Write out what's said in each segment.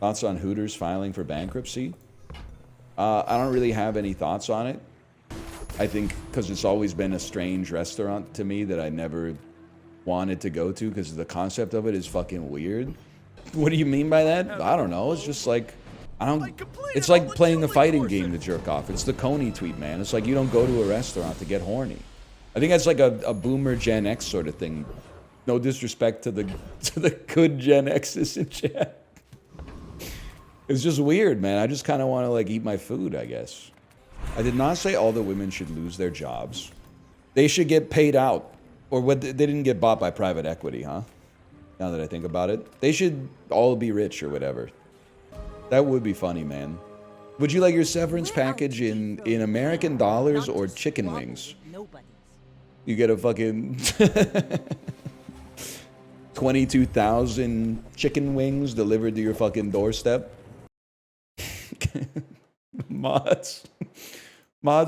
Thoughts on Hooters filing for bankruptcy? I don't really have any thoughts on it. I think because it's always been a strange restaurant to me that I never wanted to go to because the concept of it is fucking weird. What do you mean by that? I don't know. It's just like, it's like playing a fighting game to jerk off. It's the Coney tweet, man. It's like you don't go to a restaurant to get horny. I think that's like a boomer Gen X sort of thing. No disrespect to the good Gen Xs in chat. It's just weird, man. I just kind of want to like eat my food, I guess. I did not say all the women should lose their jobs. They should get paid out. Or what? They didn't get bought by private equity, huh? Now that I think about it. They should all be rich or whatever. That would be funny, man. Would you like your severance package in American dollars or chicken wings? You get a fucking 22,000 chicken wings delivered to your fucking doorstep. Mods,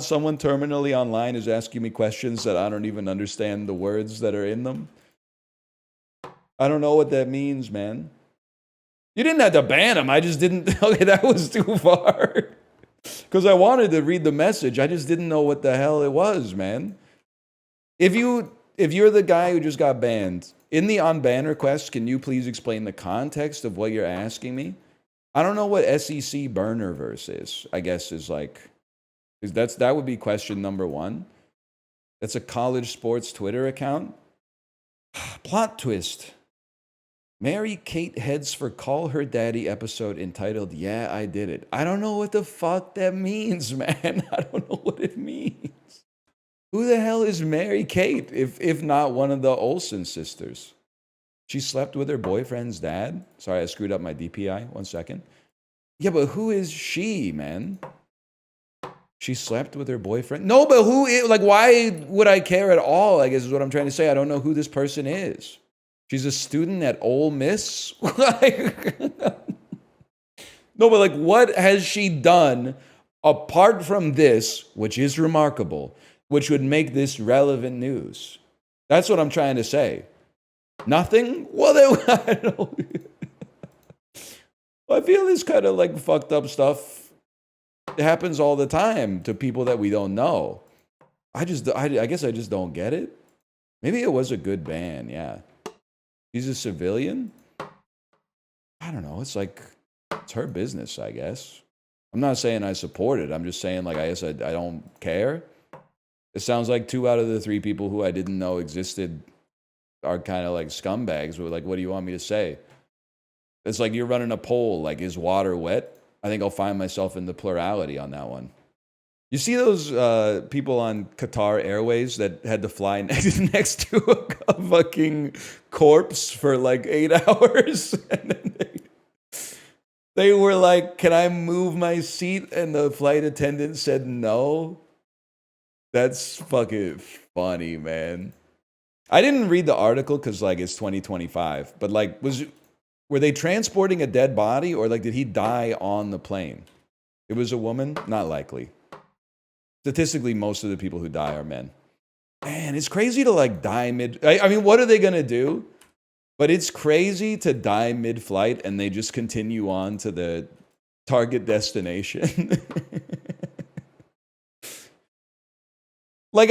someone terminally online is asking me questions that I don't even understand the words that are in them. I don't know what that means, man. You didn't have to ban him. I just didn't. Okay, that was too far. Because I wanted to read the message. I just didn't know what the hell it was, man. If you're the guy who just got banned, in the on-ban request, can you please explain the context of what you're asking me? I don't know what SEC Burnerverse is. I guess is like, that would be question number one. That's a college sports Twitter account. Plot twist. Mary Kate heads for Call Her Daddy episode entitled "Yeah, I Did It." I don't know what the fuck that means, man. I don't know what it means. Who the hell is Mary Kate, if not one of the Olsen sisters? She slept with her boyfriend's dad? Sorry, I screwed up my DPI. 1 second. Yeah, but who is she, man? She slept with her boyfriend? No, but who is, like, why would I care at all, I guess is what I'm trying to say. I don't know who this person is. She's a student at Ole Miss? No, but like, what has she done apart from this, which is remarkable, which would make this relevant news? That's what I'm trying to say. Nothing? Well, I don't. I feel this kind of like fucked up stuff. It happens all the time to people that we don't know. I guess I just don't get it. Maybe it was a good ban, yeah. He's a civilian? I don't know. It's like, it's her business, I guess. I'm not saying I support it. I'm just saying, like, I guess I don't care. It sounds like 2 out of the 3 people who I didn't know existed are kind of like scumbags. We're like, what do you want me to say? It's like you're running a poll, like, is water wet? I think I'll find myself in the plurality on that one. You see those people on Qatar Airways that had to fly next to a fucking corpse for like 8 hours? And then they were like, can I move my seat? And the flight attendant said no. That's fucking funny, man. I didn't read the article because like it's 2025, but like were they transporting a dead body or like did he die on the plane? It was a woman? Not likely. Statistically, most of the people who die are men. Man, it's crazy to like die mid. I mean, what are they gonna do? But it's crazy to die mid-flight and they just continue on to the target destination. Like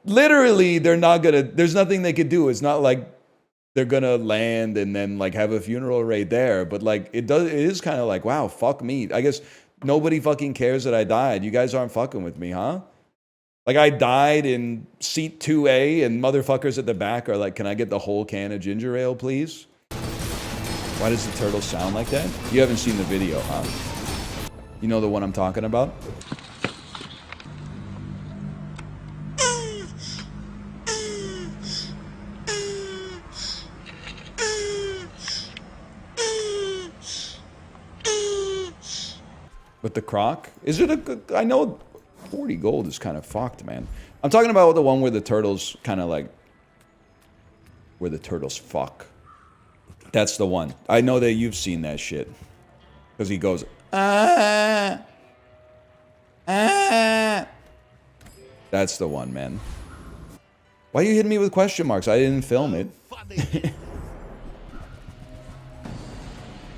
literally, they're not gonna. There's nothing they could do. It's not like they're gonna land and then like have a funeral right there. But like it is kind of like, wow, fuck me. I guess nobody fucking cares that I died. You guys aren't fucking with me, huh? Like I died in seat 2A and motherfuckers at the back are like, can I get the whole can of ginger ale, please? Why does the turtle sound like that? You haven't seen the video, huh? You know the one I'm talking about? With the croc? Is it a good... I know 40 gold is kind of fucked, man. I'm talking about the one where the turtles kind of like... Where the turtles fuck. That's the one. I know that you've seen that shit. Because he goes... Ah, ah. That's the one, man. Why are you hitting me with question marks? I didn't film it.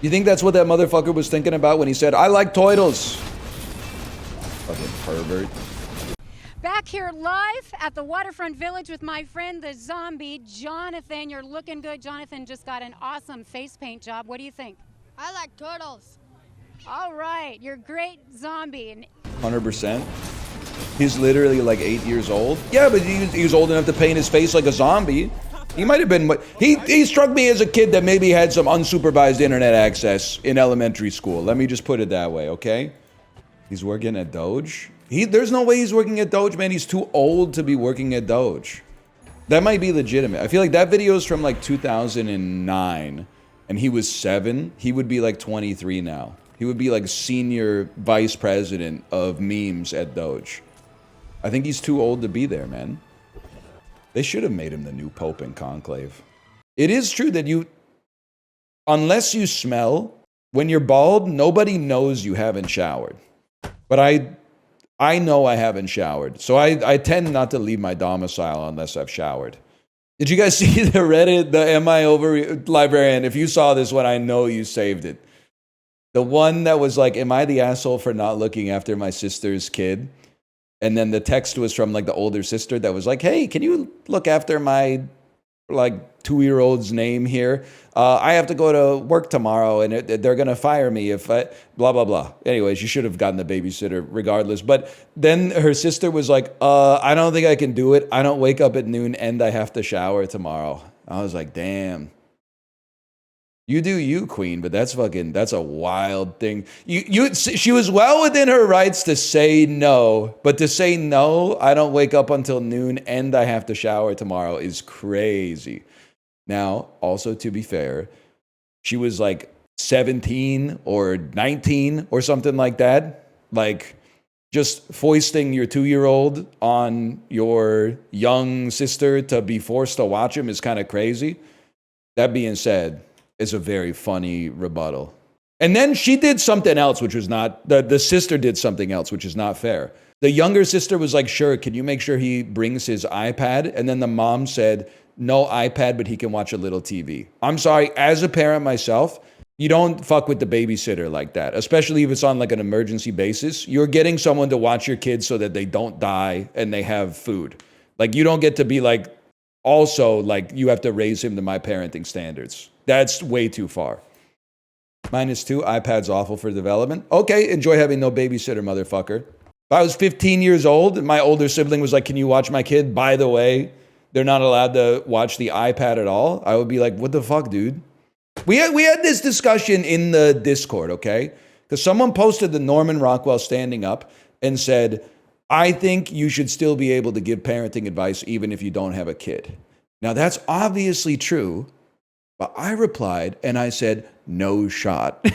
You think that's what that motherfucker was thinking about when he said, I like toidles? Fucking pervert. Back here live at the Waterfront Village with my friend, the zombie, Jonathan. You're looking good. Jonathan just got an awesome face paint job. What do you think? I like turtles. All right, you're great zombie. 100%. He's literally like 8 years old. Yeah, but he was old enough to paint his face like a zombie. He might have been, he struck me as a kid that maybe had some unsupervised internet access in elementary school. Let me just put it that way, okay? He's working at Doge? There's no way he's working at Doge, man. He's too old to be working at Doge. That might be legitimate. I feel like that video is from like 2009, and he was 7. He would be like 23 now. He would be like senior vice president of memes at Doge. I think he's too old to be there, man. They should have made him the new Pope in Conclave. It is true that unless you smell, when you're bald, nobody knows you haven't showered. But I know I haven't showered. So I tend not to leave my domicile unless I've showered. Did you guys see the Reddit, the Am I Over Librarian? If you saw this one, I know you saved it. The one that was like, am I the asshole for not looking after my sister's kid? And then the text was from like the older sister that was like, hey, can you look after my like 2-year-old's name here? I have to go to work tomorrow and they're going to fire me if I, blah, blah, blah. Anyways, you should have gotten the babysitter regardless. But then her sister was like, I don't think I can do it. I don't wake up at noon and I have to shower tomorrow. I was like, damn. You do you, queen, but that's a wild thing. She was well within her rights to say no, but to say no, I don't wake up until noon and I have to shower tomorrow is crazy. Now, also to be fair, she was like 17 or 19 or something like that. Like just foisting your 2-year-old on your young sister to be forced to watch him is kind of crazy. That being said, is a very funny rebuttal. And then she did something else, which was not, the sister did something else, which is not fair. The younger sister was like, sure, can you make sure he brings his iPad? And then the mom said, no iPad, but he can watch a little TV. I'm sorry, as a parent myself, you don't fuck with the babysitter like that, especially if it's on like an emergency basis. You're getting someone to watch your kids so that they don't die and they have food. Like you don't get to be like, also like you have to raise him to my parenting standards. That's way too far. -2, iPad's awful for development. Okay, enjoy having no babysitter, motherfucker. If I was 15 years old and my older sibling was like, can you watch my kid? By the way, they're not allowed to watch the iPad at all. I would be like, what the fuck, dude? We had this discussion in the Discord, okay? Because someone posted the Norman Rockwell standing up and said, I think you should still be able to give parenting advice even if you don't have a kid. Now, that's obviously true. But I replied and I said, no shot.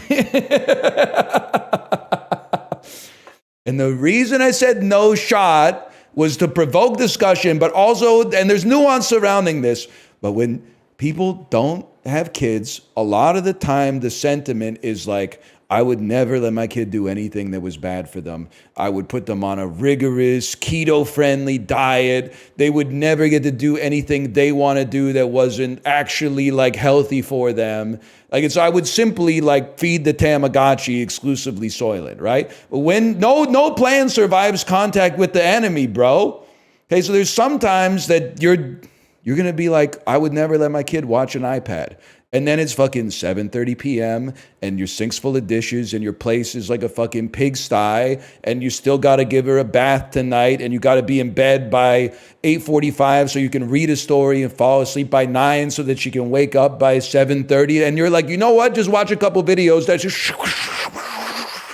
And the reason I said no shot was to provoke discussion, but also, and there's nuance surrounding this, but when people don't have kids, a lot of the time the sentiment is like, I would never let my kid do anything that was bad for them. I would put them on a rigorous keto-friendly diet. They would never get to do anything they want to do that wasn't actually like healthy for them. Like I would simply like feed the Tamagotchi exclusively Soylent, right? But when no plan survives contact with the enemy, bro. Okay, so there's sometimes that you're gonna be like, I would never let my kid watch an iPad. And then it's fucking 7:30 p.m. and your sink's full of dishes and your place is like a fucking pigsty and you still got to give her a bath tonight and you got to be in bed by 8:45 so you can read a story and fall asleep by 9 so that she can wake up by 7:30. And you're like, you know what? Just watch a couple videos that's just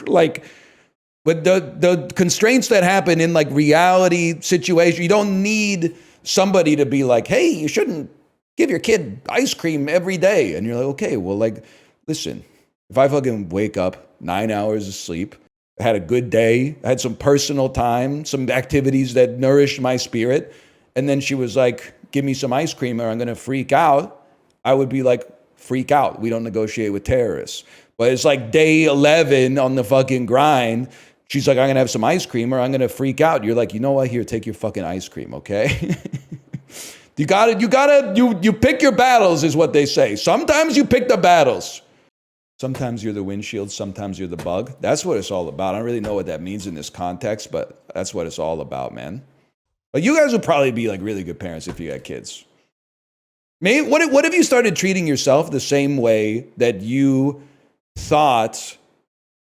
like, but the constraints that happen in like reality situations, you don't need somebody to be like, hey, you shouldn't give your kid ice cream every day. And you're like, okay, well, like, listen, if I fucking wake up 9 hours of sleep, I had a good day, I had some personal time, some activities that nourished my spirit, and then she was like, give me some ice cream or I'm going to freak out, I would be like, freak out. We don't negotiate with terrorists. But it's like day 11 on the fucking grind. She's like, I'm going to have some ice cream or I'm going to freak out. You're like, you know what? Here, take your fucking ice cream, okay? You pick your battles is what they say. Sometimes you pick the battles. Sometimes you're the windshield, sometimes you're the bug. That's what it's all about. I don't really know what that means in this context, but that's what it's all about, man. But you guys would probably be like really good parents if you had kids. Maybe, what if you started treating yourself the same way that you thought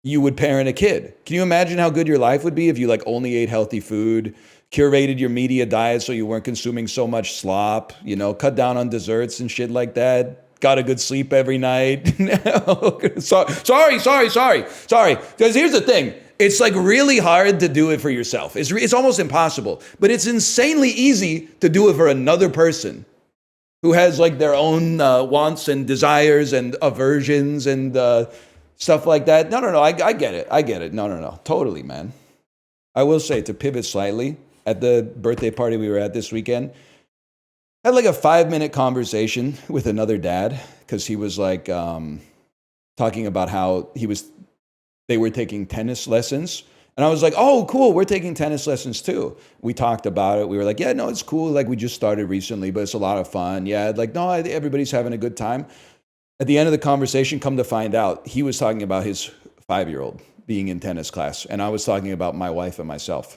you would parent a kid? Can you imagine how good your life would be if you like only ate healthy food, curated your media diet so you weren't consuming so much slop, you know, cut down on desserts and shit like that? Got a good sleep every night. Sorry. Because here's the thing. It's like really hard to do it for yourself. It's almost impossible. But it's insanely easy to do it for another person who has like their own wants and desires and aversions and stuff like that. No. I get it. No. Totally, man. I will say, to pivot slightly, at the birthday party we were at this weekend, I had like a 5-minute conversation with another dad because he was like talking about how they were taking tennis lessons. And I was like, oh, cool, we're taking tennis lessons too. We talked about it. We were like, yeah, no, it's cool. Like we just started recently, but it's a lot of fun. Yeah, like, no, everybody's having a good time. At the end of the conversation, come to find out, he was talking about his 5-year-old being in tennis class. And I was talking about my wife and myself.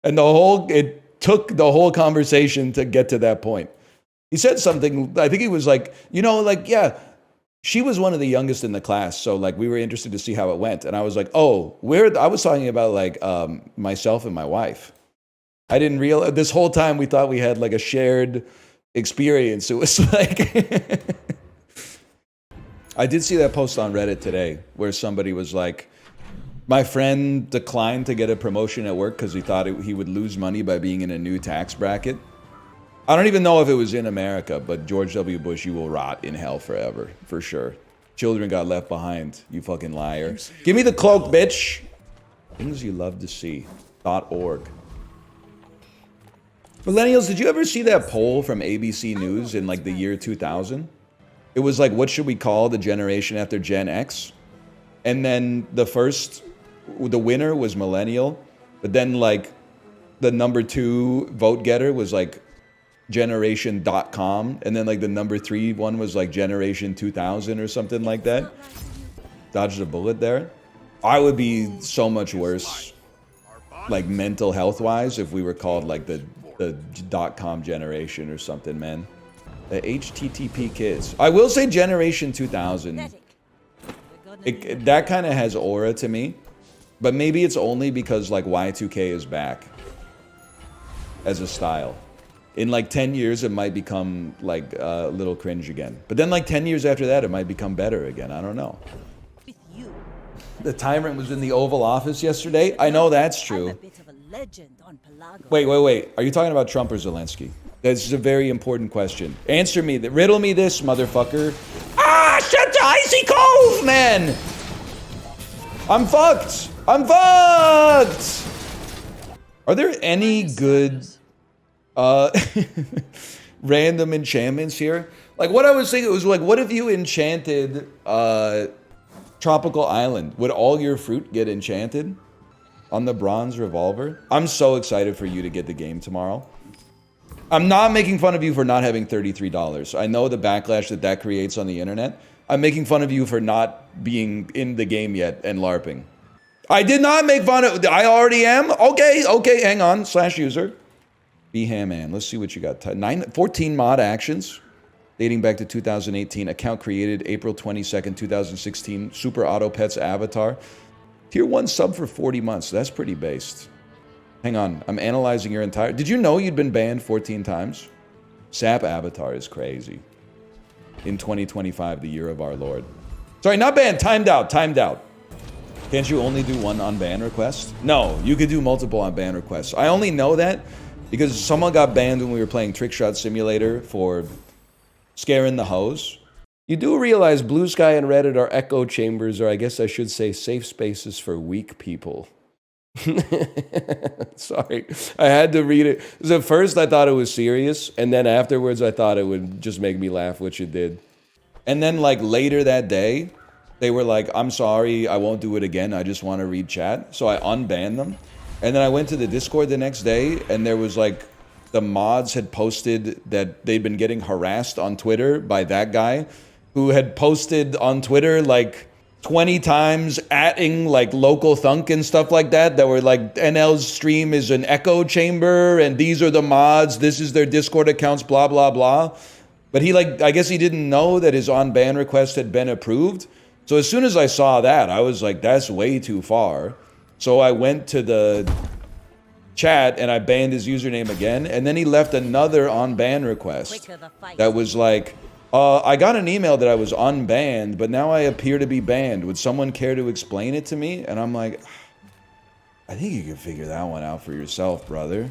And it took the whole conversation to get to that point. He said something, I think he was like, you know, like, yeah, she was one of the youngest in the class. So like, we were interested to see how it went. And I was like, oh, I was talking about like myself and my wife. I didn't realize, this whole time we thought we had like a shared experience. It was like, I did see that post on Reddit today where somebody was like, my friend declined to get a promotion at work because he thought he would lose money by being in a new tax bracket. I don't even know if it was in America, but George W. Bush, you will rot in hell forever, for sure. Children got left behind, you fucking liar. Give me the cloak, bitch. Things you love to see. .org. Millennials, did you ever see that poll from ABC News in like the year 2000? It was like, what should we call the generation after Gen X? And then the winner was millennial, but then like the number 2 vote getter was like generation.com, and then like the number 3 one was like generation 2000 or something like that. Dodged a bullet there. I would be so much worse, like mental health wise, if we were called like the .com generation or something, man. The HTTP kids. I will say generation 2000. That kind of has aura to me, but maybe it's only because like Y2K is back as a style. In like 10 years, it might become like a little cringe again. But then like 10 years after that, it might become better again. I don't know. The tyrant was in the Oval Office yesterday. I know that's true. Wait. Are you talking about Trump or Zelensky? That's a very important question. Answer me. Riddle me this, motherfucker. Ah, shut the icy cove, man! I'm fucked! Are there any good random enchantments here? Like what I was thinking was like, what if you enchanted Tropical Island? Would all your fruit get enchanted on the bronze revolver? I'm so excited for you to get the game tomorrow. I'm not making fun of you for not having $33. I know the backlash that creates on the internet. I'm making fun of you for not being in the game yet and LARPing. I did not make fun of, I already am? Okay, hang on, /user. BHamman, let's see what you got. 14 mod actions dating back to 2018. Account created April 22nd, 2016. Super Auto Pets avatar. Tier 1 sub for 40 months. That's pretty based. Hang on, I'm analyzing your entire... Did you know you'd been banned 14 times? Sap avatar is crazy. In 2025, the year of our Lord. Sorry, not banned, timed out. Can't you only do one on ban request? No, you could do multiple on ban requests. I only know that because someone got banned when we were playing Trick Shot Simulator for scaring the hoes. You do realize Blue Sky and Reddit are echo chambers, or I guess I should say safe spaces for weak people. Sorry, I had to read it. Because at first I thought it was serious, and then afterwards I thought it would just make me laugh, which it did. And then like later that day, they were like, I'm sorry, I won't do it again. I just want to read chat. So I unbanned them. And then I went to the Discord the next day, and there was like the mods had posted that they'd been getting harassed on Twitter by that guy who had posted on Twitter like 20 times atting like local thunk and stuff like that were like, NL's stream is an echo chamber and these are the mods, this is their Discord accounts, blah, blah, blah. But he like, I guess he didn't know that his on ban request had been approved. So as soon as I saw that, I was like, that's way too far. So I went to the chat and I banned his username again. And then he left another on ban request that was like, I got an email that I was unbanned, but now I appear to be banned. Would someone care to explain it to me? And I'm like, I think you can figure that one out for yourself, brother.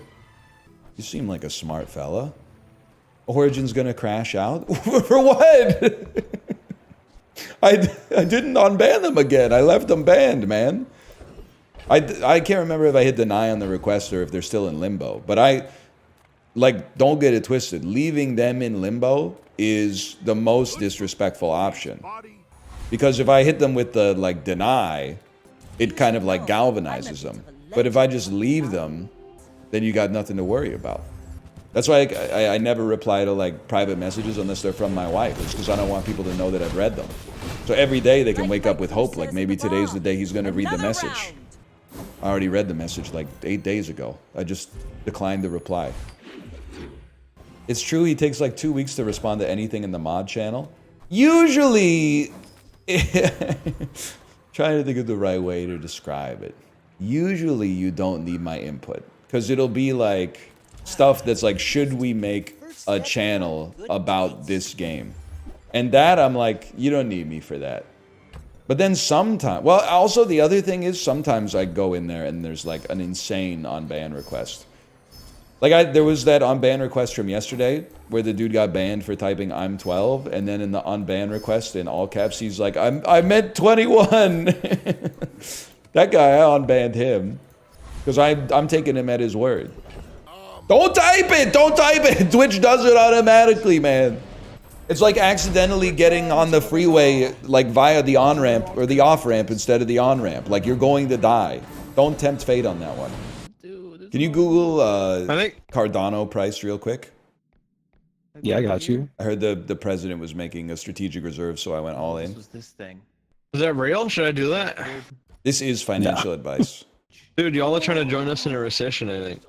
You seem like a smart fella. Origin's gonna crash out? For what? I didn't unban them again. I left them banned, man. I can't remember if I hit deny on the request or if they're still in limbo. But don't get it twisted. Leaving them in limbo is the most disrespectful option. Because if I hit them with the, like, deny, it kind of, like, galvanizes them. But if I just leave them, then you got nothing to worry about. That's why I never reply to, like, private messages unless they're from my wife. It's because I don't want people to know that I've read them. So every day they can wake up with hope, like maybe today's the day he's going to read the message. I already read the message like 8 days ago. I just declined the reply. It's true he takes like 2 weeks to respond to anything in the mod channel. Usually, trying to think of the right way to describe it. Usually you don't need my input. Because it'll be like stuff that's like, should we make a channel about this game? And that I'm like, you don't need me for that. But then sometimes, well, also the other thing is sometimes I go in there and there's like an insane on-ban request. Like there was that on-ban request from yesterday where the dude got banned for typing I'm 12, and then in the on-ban request in all caps he's like, I meant 21. That guy, I unbanned him because I'm taking him at his word. Don't type it! Don't type it! Twitch does it automatically, man. It's like accidentally getting on the freeway like via the on-ramp or the off-ramp instead of the on-ramp. Like you're going to die. Don't tempt fate on that one. Can you Google Cardano price real quick? Yeah, I got you. I heard the president was making a strategic reserve, so I went all in. What was this thing? Is that real? Should I do that? This is financial advice. Dude, y'all are trying to join us in a recession, I think.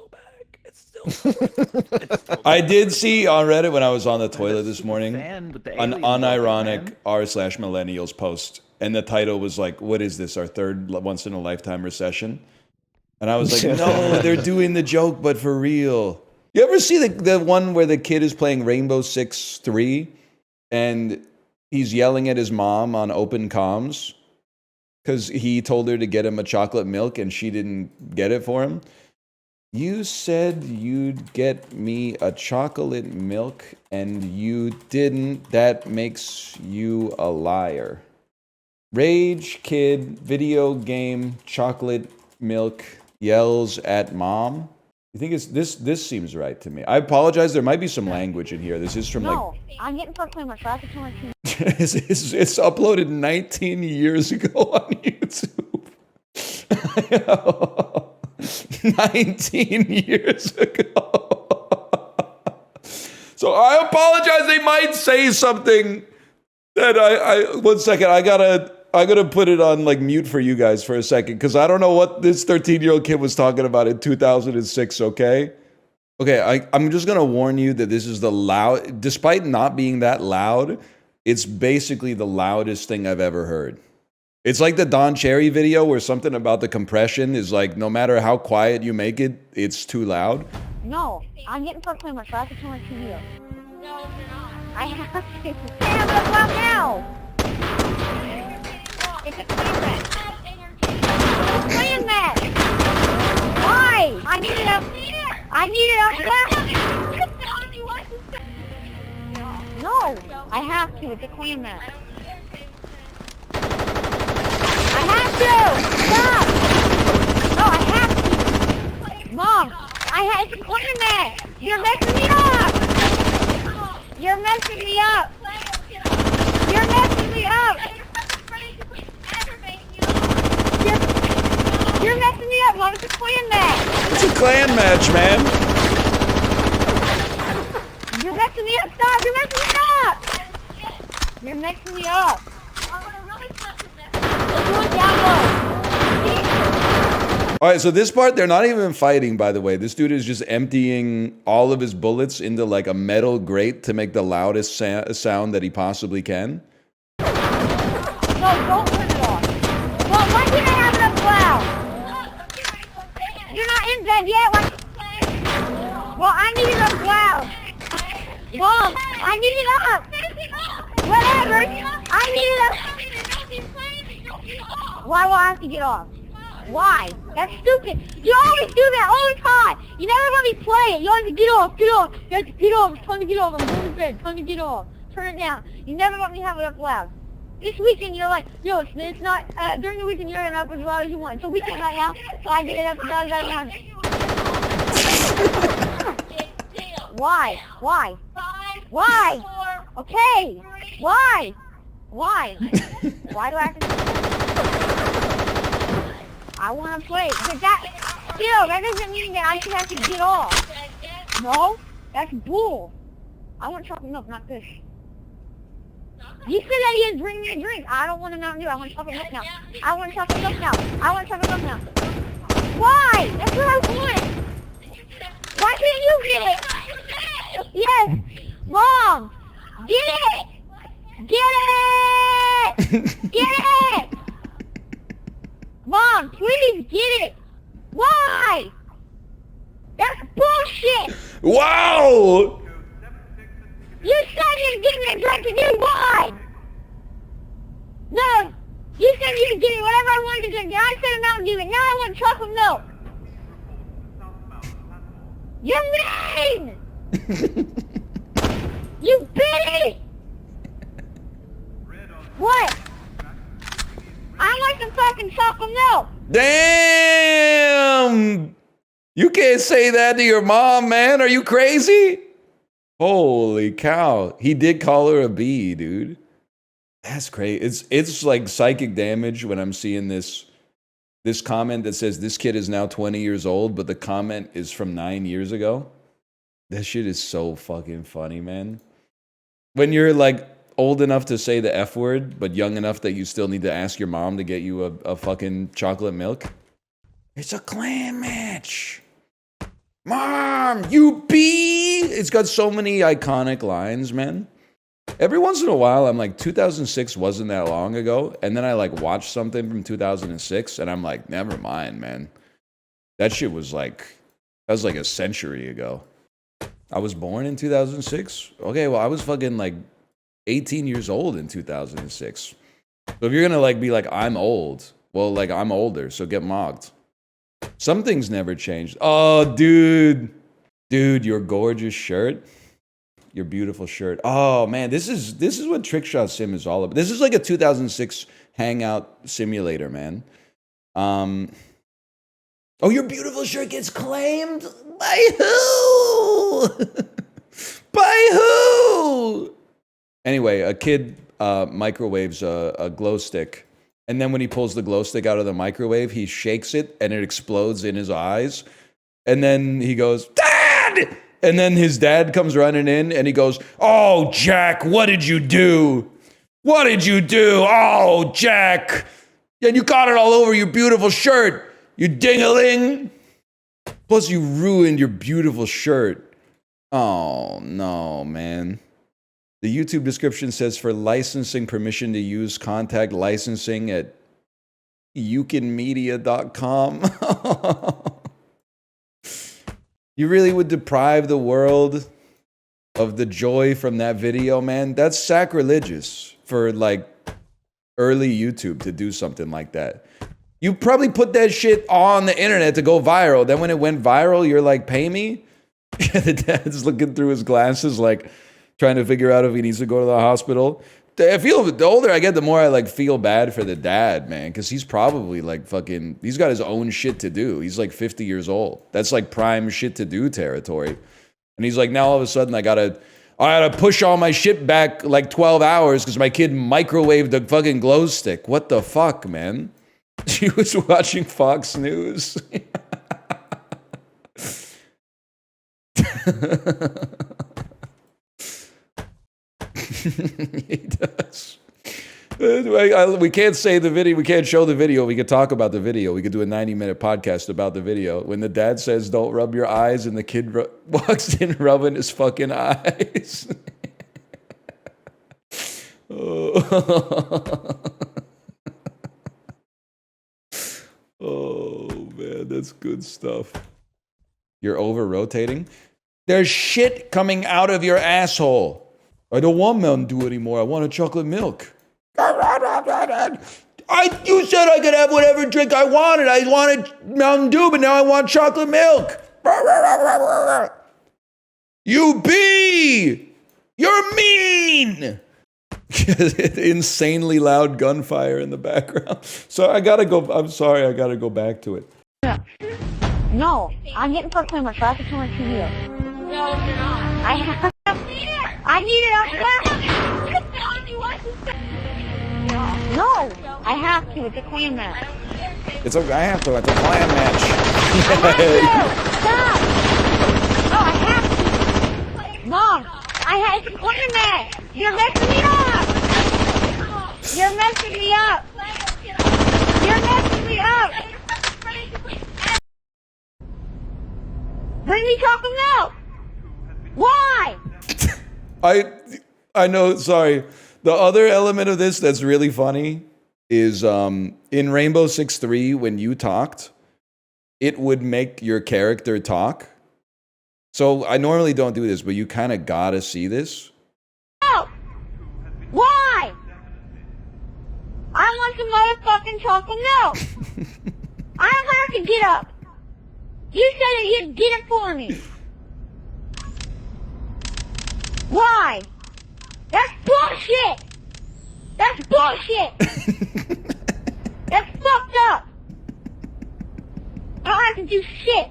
I did see on Reddit when I was on the toilet this morning an unironic r/millennials post, and the title was like, what is this, our third once in a lifetime recession? And I was like, no, they're doing the joke, but for real. You ever see the one where the kid is playing Rainbow Six 3 and he's yelling at his mom on open comms because he told her to get him a chocolate milk and she didn't get it for him? You said you'd get me a chocolate milk and you didn't. That makes you a liar. Rage kid, video game, chocolate milk, yells at mom. You think it's this seems right to me. I apologize, there might be some language in here. This is from No, I'm getting fucked by my traffic. it's uploaded 19 years ago on YouTube. 19 years ago. So I apologize. They might say something that I 1 second. I gotta put it on like mute for you guys for a second because I don't know what this 13-year-old kid was talking about in 2006. Okay, I'm just gonna warn you that this is the loud. Despite not being that loud, it's basically the loudest thing I've ever heard. It's like the Don Cherry video where something about the compression is like, no matter how quiet you make it, it's too loud. No, I'm getting fucked by my traffic on my TV. No, you're not. I have to. Damn, look out now! It's a clan match. Clan match! Why? I need it up. I need it up. No, I have to. It's a clan match. I have to! Stop! No, I have to! Mom, it's a clan match! You're messing me up! You're messing me up! You're messing me up! You're messing me up, Mom. It's a clan match! It's a clan match, man! messing me up. Let's do it down low. All right, so this part, they're not even fighting, by the way. This dude is just emptying all of his bullets into like a metal grate to make the loudest sound that he possibly can. No, don't turn it off. Well, why can't I have it up loud? You're not in bed yet. Why? Well, I need it up loud. Mom, I need it up. Whatever. I need it up. Why will I have to get off? Why? That's stupid. You always do that all the time. You never let me play it. You always get off, get off. You have to get off. It's time to get off. I'm going to bed. Time to get off. Turn it down. You never let me have it up loud. This weekend you're like, no, it's not, during the weekend you're up as loud as you want. So weekend right now, so I get it up as loud as Why? Why? Why? Okay. Why? Why? Why do I have to... I want to play, but that doesn't mean that I should have to get off. No, that's bull. I want chocolate milk, not this. You said that you didn't bring me a drink. I don't want a Mountain Dew. I want chocolate milk now. I want chocolate milk now. I want chocolate milk now. Why? That's what I want. Why can't you get it? Yes. Mom, get it. Get it. Get it. Mom, please get it. Why? That's bullshit. Wow! You said you'd give me a drink and you lied. No, you said you'd give me whatever I wanted to drink, and I said a Mountain Dew, and now I want chocolate milk. You're mean. You bitch. What? I want some fucking chocolate milk. Damn! You can't say that to your mom, man. Are you crazy? Holy cow. He did call her a bee, dude. That's crazy. It's like psychic damage when I'm seeing this comment that says this kid is now 20 years old, but the comment is from 9 years ago. That shit is so fucking funny, man. When you're like old enough to say the F word, but young enough that you still need to ask your mom to get you a fucking chocolate milk. It's a clan match. Mom, you bee! It's got so many iconic lines, man. Every once in a while, I'm like, 2006 wasn't that long ago. And then I like watch something from 2006 and I'm like, never mind, man. That shit was like, that was like a century ago. I was born in 2006. Okay, well, I was fucking like 18 years old in 2006. So if you're gonna like be like, I'm old, well, like I'm older, so get mocked. Some things never changed. Oh, dude, your gorgeous shirt, your beautiful shirt. Oh man, this is what Trickshot Sim is all about. This is like a 2006 Hangout simulator, man. Oh, your beautiful shirt gets claimed by who? By who? Anyway, a kid microwaves a glow stick. And then when he pulls the glow stick out of the microwave, he shakes it and it explodes in his eyes. And then he goes, Dad! And then his dad comes running in and he goes, oh, Jack, what did you do? What did you do? Oh, Jack. And you got it all over your beautiful shirt, you ding-a-ling. Plus you ruined your beautiful shirt. Oh, no, man. The YouTube description says for licensing permission to use, contact licensing at yukinmedia.com. You really would deprive the world of the joy from that video, man? That's sacrilegious for like early YouTube to do something like that. You probably put that shit on the internet to go viral. Then when it went viral, you're like, pay me? The dad's looking through his glasses like, trying to figure out if he needs to go to the hospital. I feel the older I get, the more I like feel bad for the dad, man, because he's probably like fucking, he's got his own shit to do. He's like 50 years old. That's like prime shit to do territory. And he's like, now all of a sudden I gotta push all my shit back like 12 hours because my kid microwaved a fucking glow stick. What the fuck, man? She was watching Fox News. He does. We can't say the video. We can't show the video. We could talk about the video. We could do a 90-minute podcast about the video. When the dad says, "Don't rub your eyes," and the kid walks in rubbing his fucking eyes. Oh man, that's good stuff. You're over-rotating? There's shit coming out of your asshole. I don't want Mountain Dew anymore. I want a chocolate milk. You said I could have whatever drink I wanted. I wanted Mountain Dew, but now I want chocolate milk. You bee! You're mean! Insanely loud gunfire in the background. So I'm sorry, I gotta go back to it. No, I'm getting for camera, so I have to turn to you. No, you're not. I need it. No, I have to. It's a clan match. I have to. It's a clan match. Stop! No, I have to. Mom, it's a clan match. You're messing me up. You're messing me up. You're messing me up. Bring me chocolate milk. Why? I know, sorry. The other element of this that's really funny is in Rainbow Six 3, when you talked, it would make your character talk. So I normally don't do this, but you kind of gotta see this. No. Why? I want some motherfucking chocolate milk. I don't have to get up. You said that you'd get it for me. Why? That's bullshit! That's bullshit! That's fucked up! I don't have to do shit!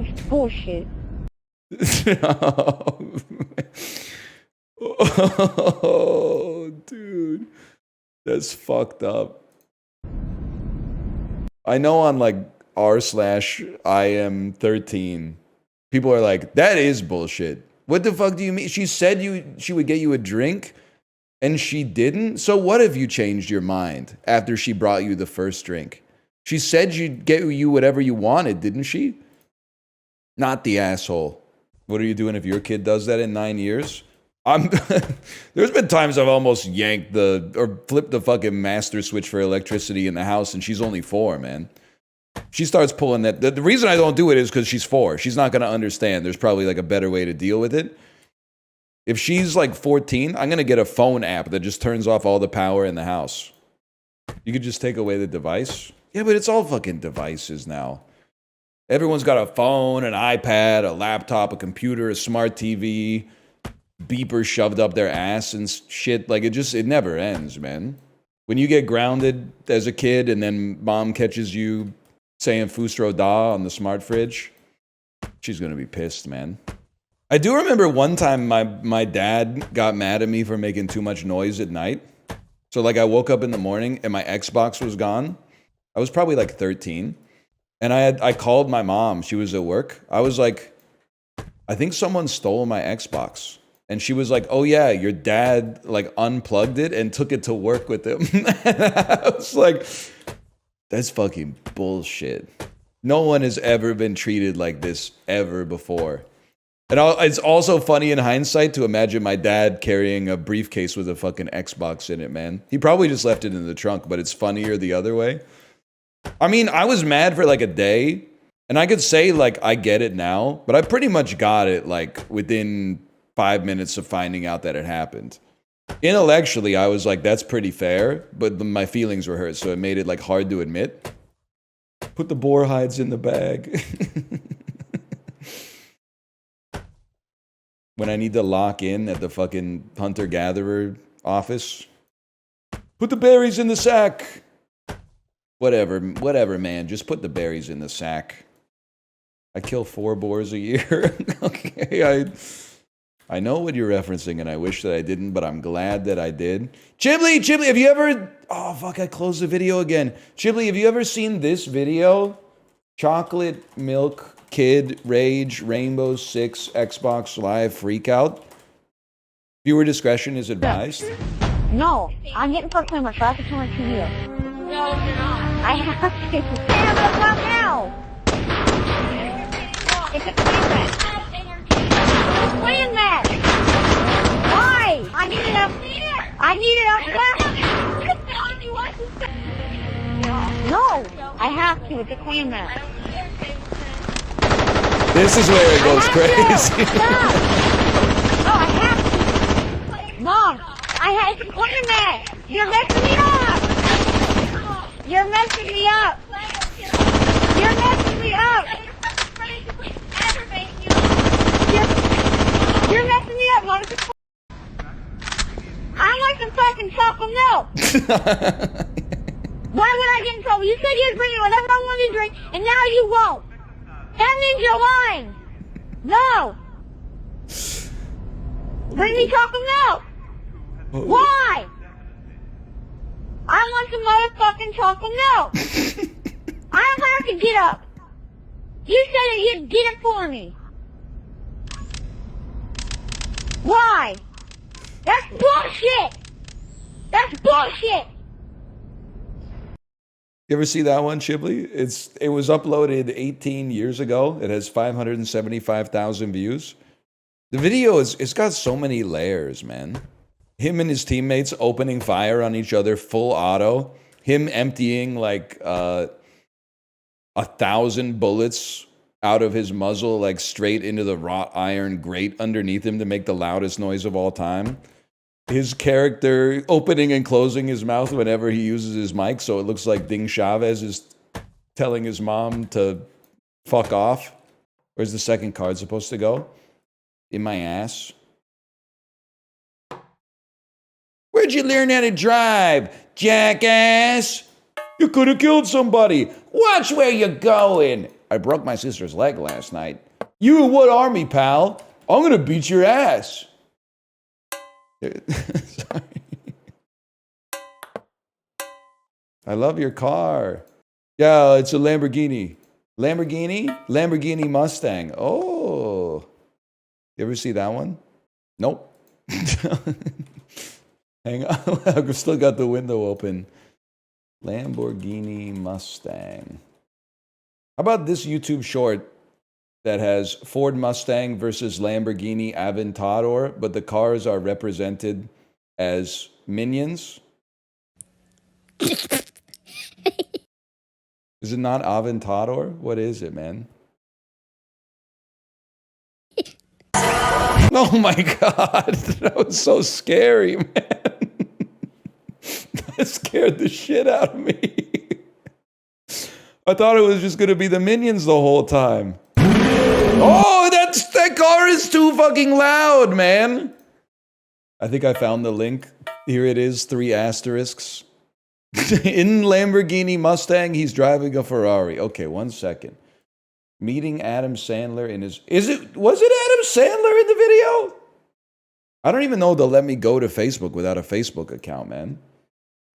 It's bullshit. Oh, dude. That's fucked up. I know on like r/IM13, people are like, that is bullshit. What the fuck do you mean? She said she would get you a drink and she didn't? So what if you changed your mind after she brought you the first drink? She said she'd get you whatever you wanted, didn't she? Not the asshole. What are you doing if your kid does that in 9 years? There's been times I've almost yanked or flipped the fucking master switch for electricity in the house, and she's only 4, man. She starts pulling that. The reason I don't do it is because she's 4. She's not going to understand. There's probably like a better way to deal with it. If she's like 14, I'm going to get a phone app that just turns off all the power in the house. You could just take away the device. Yeah, but it's all fucking devices now. Everyone's got a phone, an iPad, a laptop, a computer, a smart TV, beeper shoved up their ass and shit. Like, it never ends, man. When you get grounded as a kid and then mom catches you saying Fustro Da on the smart fridge, she's gonna be pissed, man. I do remember one time my dad got mad at me for making too much noise at night. So like I woke up in the morning and my Xbox was gone. I was probably like 13. And I called my mom. She was at work. I was like, I think someone stole my Xbox. And she was like, oh yeah, your dad like unplugged it and took it to work with him. I was like, that's fucking bullshit. No one has ever been treated like this ever before. And it's also funny in hindsight to imagine my dad carrying a briefcase with a fucking Xbox in it, man. He probably just left it in the trunk, but it's funnier the other way. I mean, I was mad for like a day, and I could say like I get it now, but I pretty much got it like within 5 minutes of finding out that it happened. Intellectually, I was like, that's pretty fair, but my feelings were hurt, so it made it like hard to admit. Put the boar hides in the bag. When I need to lock in at the fucking hunter-gatherer office, put the berries in the sack. Whatever, man. Just put the berries in the sack. I kill 4 boars a year. Okay, I know what you're referencing, and I wish that I didn't, but I'm glad that I did. Chibli, have you ever... Oh, fuck, I closed the video again. Chibli, have you ever seen this video? Chocolate milk kid rage Rainbow Six Xbox Live freakout. If Viewer discretion is advised. No, I'm getting for camera so I can turn it to you. No, you're not. I have to. Damn, look out now! It's a camera. Explain that! Why? I need it up. I need it up fast. No, I have to. It's a camera. This is where it goes crazy. Stop! Oh, I have to. Mom, I had to clean that. You're messing me up. You're messing me up. You're messing me up. You're messing me up, Mom. I like some fucking chocolate milk. Why would I get in trouble? You said you'd bring me whatever I wanted to drink, and now you won't. That means you're lying. No. Bring me chocolate milk. Why? I want some motherfucking chocolate milk. I don't have to get up. You said that you'd get it for me. Why? That's bullshit. That's bullshit. You ever see that one, Shibley? It was uploaded 18 years ago. It has 575,000 views. The video it's got so many layers, man. Him and his teammates opening fire on each other, full auto. Him emptying like 1,000 bullets out of his muzzle, like straight into the wrought iron grate underneath him to make the loudest noise of all time. His character opening and closing his mouth whenever he uses his mic, so it looks like Ding Chavez is telling his mom to fuck off. Where's the second card supposed to go? In my ass. Where'd you learn how to drive, jackass? You could have killed somebody. Watch where you're going. I broke my sister's leg last night. You in what army, pal? I'm gonna beat your ass. Sorry. I love your car. Yeah, it's a Lamborghini. Lamborghini Mustang. Oh. You ever see that one? Nope. Hang on. I've still got the window open. Lamborghini Mustang. How about this YouTube short that has Ford Mustang versus Lamborghini Aventador, but the cars are represented as minions? Is it not Aventador? What is it, man? Oh my God, that was so scary, man. That scared the shit out of me. I thought it was just gonna be the minions the whole time. Oh, that car is too fucking loud, man. I think I found the link. Here it is, 3 asterisks. In Lamborghini Mustang, he's driving a Ferrari. Okay, 1 second. Meeting Adam Sandler in his... Was it Adam Sandler in the video? I don't even know they'll let me go to Facebook without a Facebook account, man.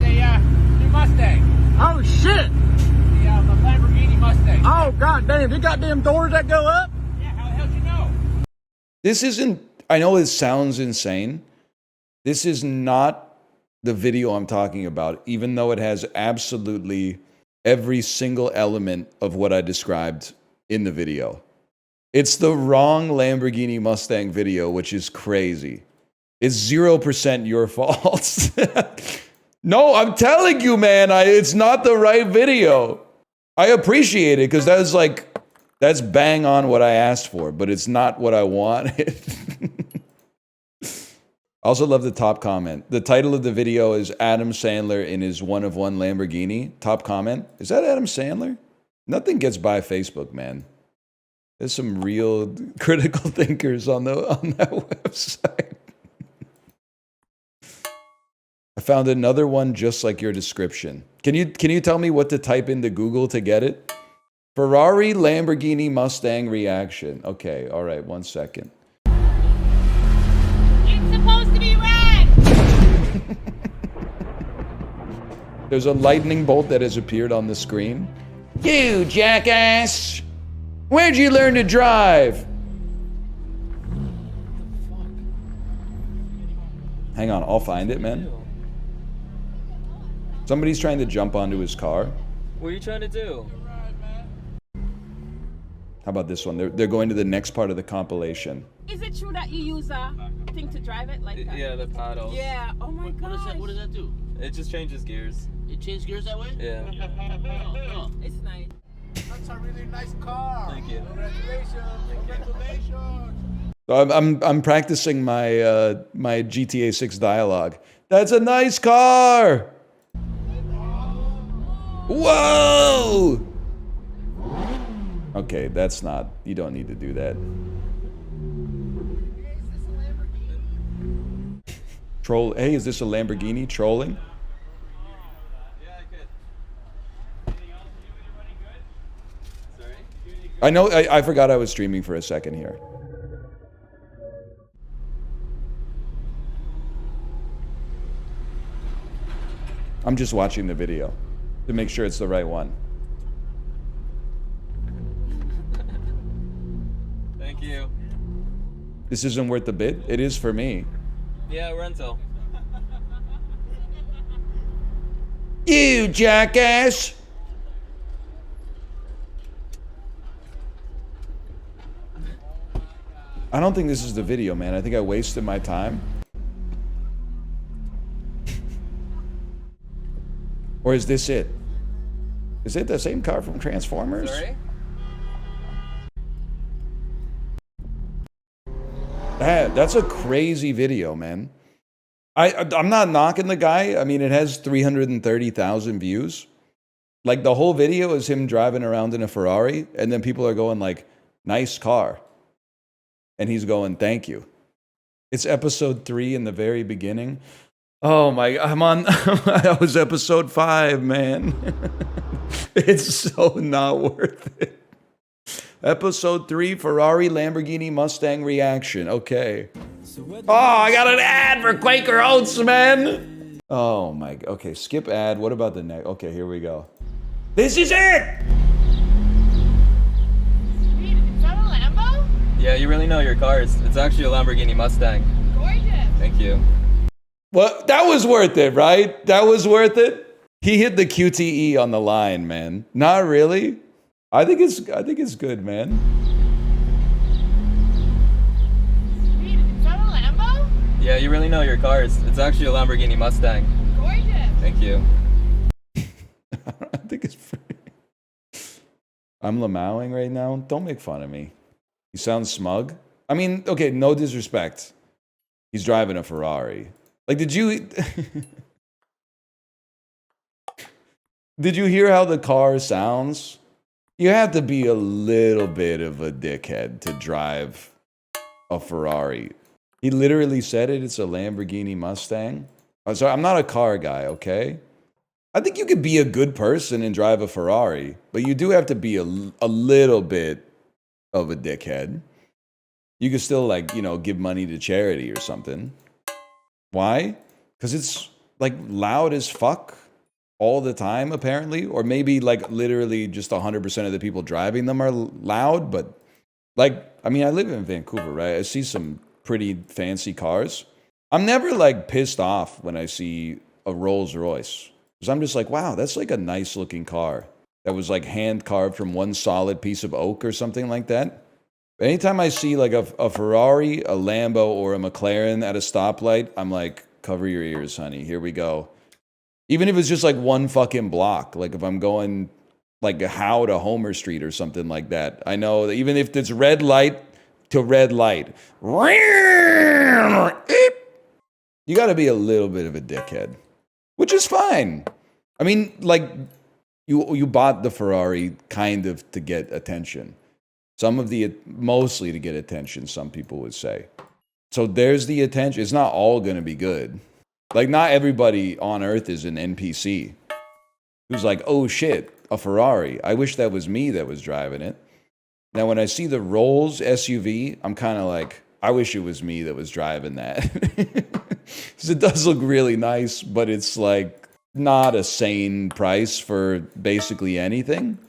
The new Mustang. Oh shit! The Lamborghini Mustang. Oh god damn, you got them doors that go up? Yeah, how the hell did you know? This isn't... I know it sounds insane. This is not the video I'm talking about, even though it has absolutely every single element of what I described in the video. It's the wrong Lamborghini Mustang video, which is crazy. It's 0% your fault. No, I'm telling you, man, it's not the right video. I appreciate it because that's bang on what I asked for, but it's not what I wanted. I also love the top comment. The title of the video is Adam Sandler in his one-of-one Lamborghini. Top comment, is that Adam Sandler? Nothing gets by Facebook, man. There's some real critical thinkers on that website. I found another one just like your description. Can you tell me what to type into Google to get it? Ferrari Lamborghini Mustang reaction. Okay, all right, 1 second. It's supposed to be red. There's a lightning bolt that has appeared on the screen. You jackass! Where'd you learn to drive? Hang on, I'll find it, man. Somebody's trying to jump onto his car. What are you trying to do? How about this one? They're going to the next part of the compilation. Is it true that you use a thing to drive it like that? Yeah, the paddle. Yeah. Oh my god. What does that do? It just changes gears. It changes gears that way? Yeah. It's nice. That's a really nice car. Thank you. Congratulations. So I'm practicing my my GTA 6 dialogue. That's a nice car. Whoa! Okay, that's not. You don't need to do that. Troll. Hey, is this a Lamborghini? Trolling? Yeah, I could. Sorry? I know. I forgot I was streaming for a second here. I'm just watching the video to make sure it's the right one. Thank you. This isn't worth the bid. It is for me. Yeah, rental. You jackass! I don't think this is the video, man. I think I wasted my time. Or is this it? Is it the same car from Transformers? Sorry? That's a crazy video, man. I'm not knocking the guy. I mean, it has 330,000 views. Like, the whole video is him driving around in a Ferrari, and then people are going like, nice car. And he's going, thank you. It's episode 3 in the very beginning. Oh my, I was episode 5, man. It's so not worth it. Episode 3, Ferrari Lamborghini Mustang reaction. Okay. Oh, I got an ad for Quaker Oats, man. Oh my, okay, skip ad. What about the next? Okay, here we go. This is it! Sweet. Is that a Lambo? Yeah, you really know your cars. It's actually a Lamborghini Mustang. Gorgeous. Thank you. Well, that was worth it, right? That was worth it. He hit the QTE on the line, man. Not really. I think it's good, man. Sweet. Is that a Lambo? Yeah, you really know your cars. It's actually a Lamborghini Mustang. Gorgeous. Thank you. I think it's free. I'm lamowing right now. Don't make fun of me. You sound smug. I mean, okay, no disrespect. He's driving a Ferrari. Like, did you hear how the car sounds? You have to be a little bit of a dickhead to drive a Ferrari. He literally said it. It's a Lamborghini Mustang. So I'm not a car guy, okay? I think you could be a good person and drive a Ferrari, but you do have to be a little bit of a dickhead. You could still, like, you know, give money to charity or something. Why? Because it's, like, loud as fuck all the time, apparently. Or maybe, like, literally just 100% of the people driving them are loud. But, like, I mean, I live in Vancouver, right? I see some pretty fancy cars. I'm never, like, pissed off when I see a Rolls Royce. Because I'm just like, wow, that's, like, a nice-looking car. That was, like, hand-carved from one solid piece of oak or something like that. Anytime I see like a Ferrari, a Lambo, or a McLaren at a stoplight, I'm like, cover your ears, honey. Here we go. Even if it's just like one fucking block, like if I'm going like Howe to Homer Street or something like that, I know that even if it's red light to red light, you got to be a little bit of a dickhead, which is fine. I mean, like you bought the Ferrari kind of to get attention. Mostly to get attention, some people would say. So there's the attention. It's not all going to be good. Like, not everybody on Earth is an NPC who's like, oh shit, a Ferrari. I wish that was me that was driving it. Now, when I see the Rolls SUV, I'm kind of like, I wish it was me that was driving that. Because it does look really nice, but it's like not a sane price for basically anything,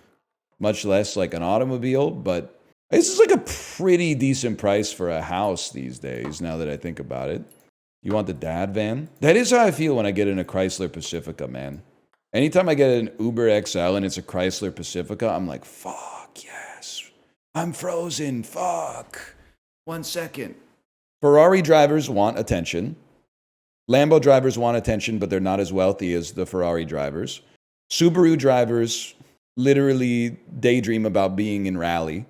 much less like an automobile. But this is like a pretty decent price for a house these days, now that I think about it. You want the dad van? That is how I feel when I get in a Chrysler Pacifica, man. Anytime I get an Uber XL and it's a Chrysler Pacifica, I'm like, fuck, yes. I'm frozen, fuck. 1 second. Ferrari drivers want attention. Lambo drivers want attention, but they're not as wealthy as the Ferrari drivers. Subaru drivers literally daydream about being in rally.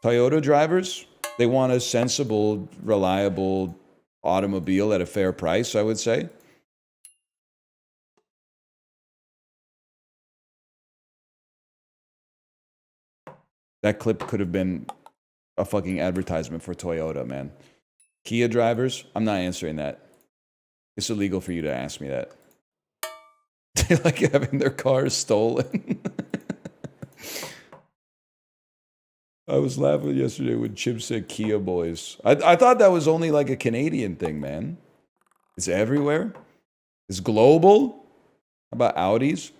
Toyota drivers, they want a sensible, reliable automobile at a fair price, I would say. That clip could have been a fucking advertisement for Toyota, man. Kia drivers, I'm not answering that. It's illegal for you to ask me that. They like having their cars stolen. I was laughing yesterday when Chip said Kia boys. I thought that was only like a Canadian thing, man. It's everywhere. It's global. How about Audis?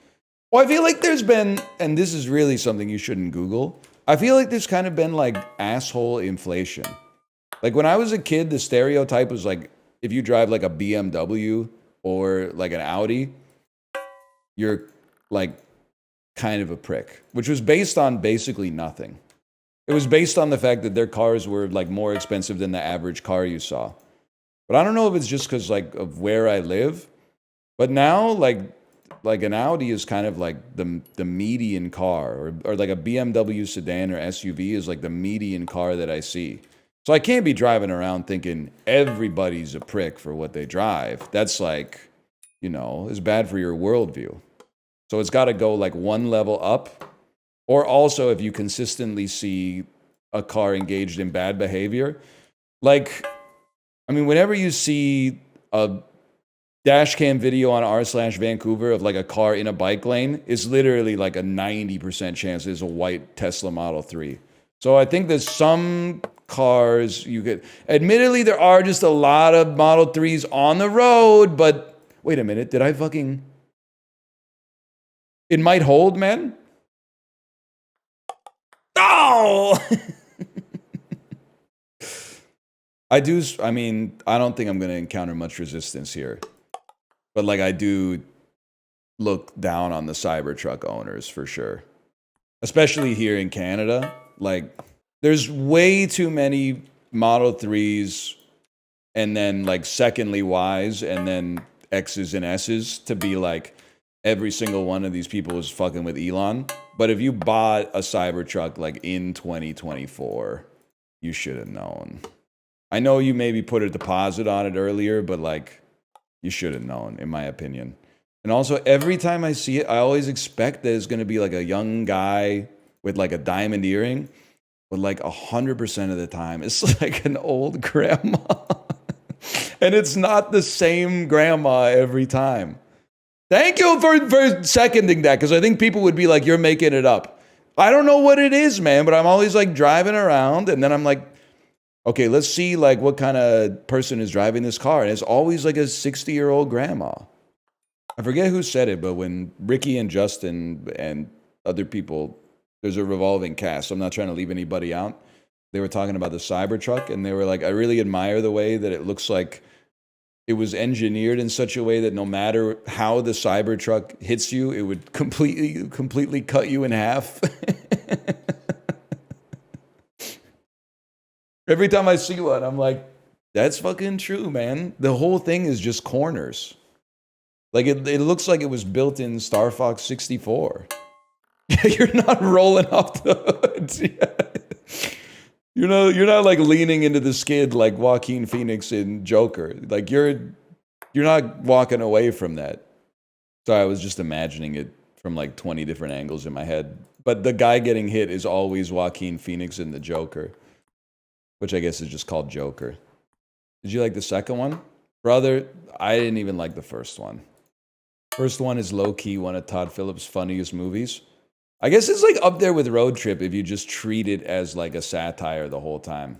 Well, I feel like there's been, and this is really something you shouldn't Google, I feel like there's kind of been like asshole inflation. Like when I was a kid, the stereotype was like, if you drive like a BMW or like an Audi, you're like kind of a prick, which was based on basically nothing. It was based on the fact that their cars were like more expensive than the average car you saw. But I don't know if it's just because like of where I live. But now like an Audi is kind of like the median car, or like a BMW sedan or SUV is like the median car that I see. So I can't be driving around thinking everybody's a prick for what they drive. That's like, you know, is bad for your worldview. So it's got to go like one level up. Or also if you consistently see a car engaged in bad behavior. Like, I mean, whenever you see a dash cam video on r/Vancouver of like a car in a bike lane, it's literally like a 90% chance it's a white Tesla Model 3. So I think there's some cars you could, admittedly there are just a lot of Model 3s on the road, but wait a minute, did I fucking, it might hold, man. Oh! I don't think I'm going to encounter much resistance here. But like I do look down on the Cybertruck owners for sure. Especially here in Canada. Like there's way too many Model 3s and then like secondly Ys and then X's and S's to be like every single one of these people is fucking with Elon. But if you bought a Cybertruck like in 2024, you should have known. I know you maybe put a deposit on it earlier, but like you should have known, in my opinion. And also, every time I see it, I always expect that it's going to be like a young guy with like a diamond earring. But like 100% of the time, it's like an old grandma. And it's not the same grandma every time. Thank you for seconding that, because I think people would be like, you're making it up. I don't know what it is, man, but I'm always like driving around, and then I'm like, okay, let's see like what kind of person is driving this car. And it's always like a 60-year-old grandma. I forget who said it, but when Ricky and Justin and other people, there's a revolving cast, so I'm not trying to leave anybody out. They were talking about the Cybertruck, and they were like, I really admire the way that it looks like it was engineered in such a way that no matter how the Cybertruck hits you, it would completely cut you in half. Every time I see one, I'm like, that's fucking true, man. The whole thing is just corners. Like, it looks like it was built in Star Fox 64. You're not rolling off the hood. You're not like leaning into the skid like Joaquin Phoenix in Joker. Like, you're not walking away from that. So I was just imagining it from like 20 different angles in my head. But the guy getting hit is always Joaquin Phoenix in the Joker, which I guess is just called Joker. Did you like the second one? Brother, I didn't even like the first one. First one is low-key one of Todd Phillips' funniest movies. I guess it's like up there with Road Trip if you just treat it as like a satire the whole time.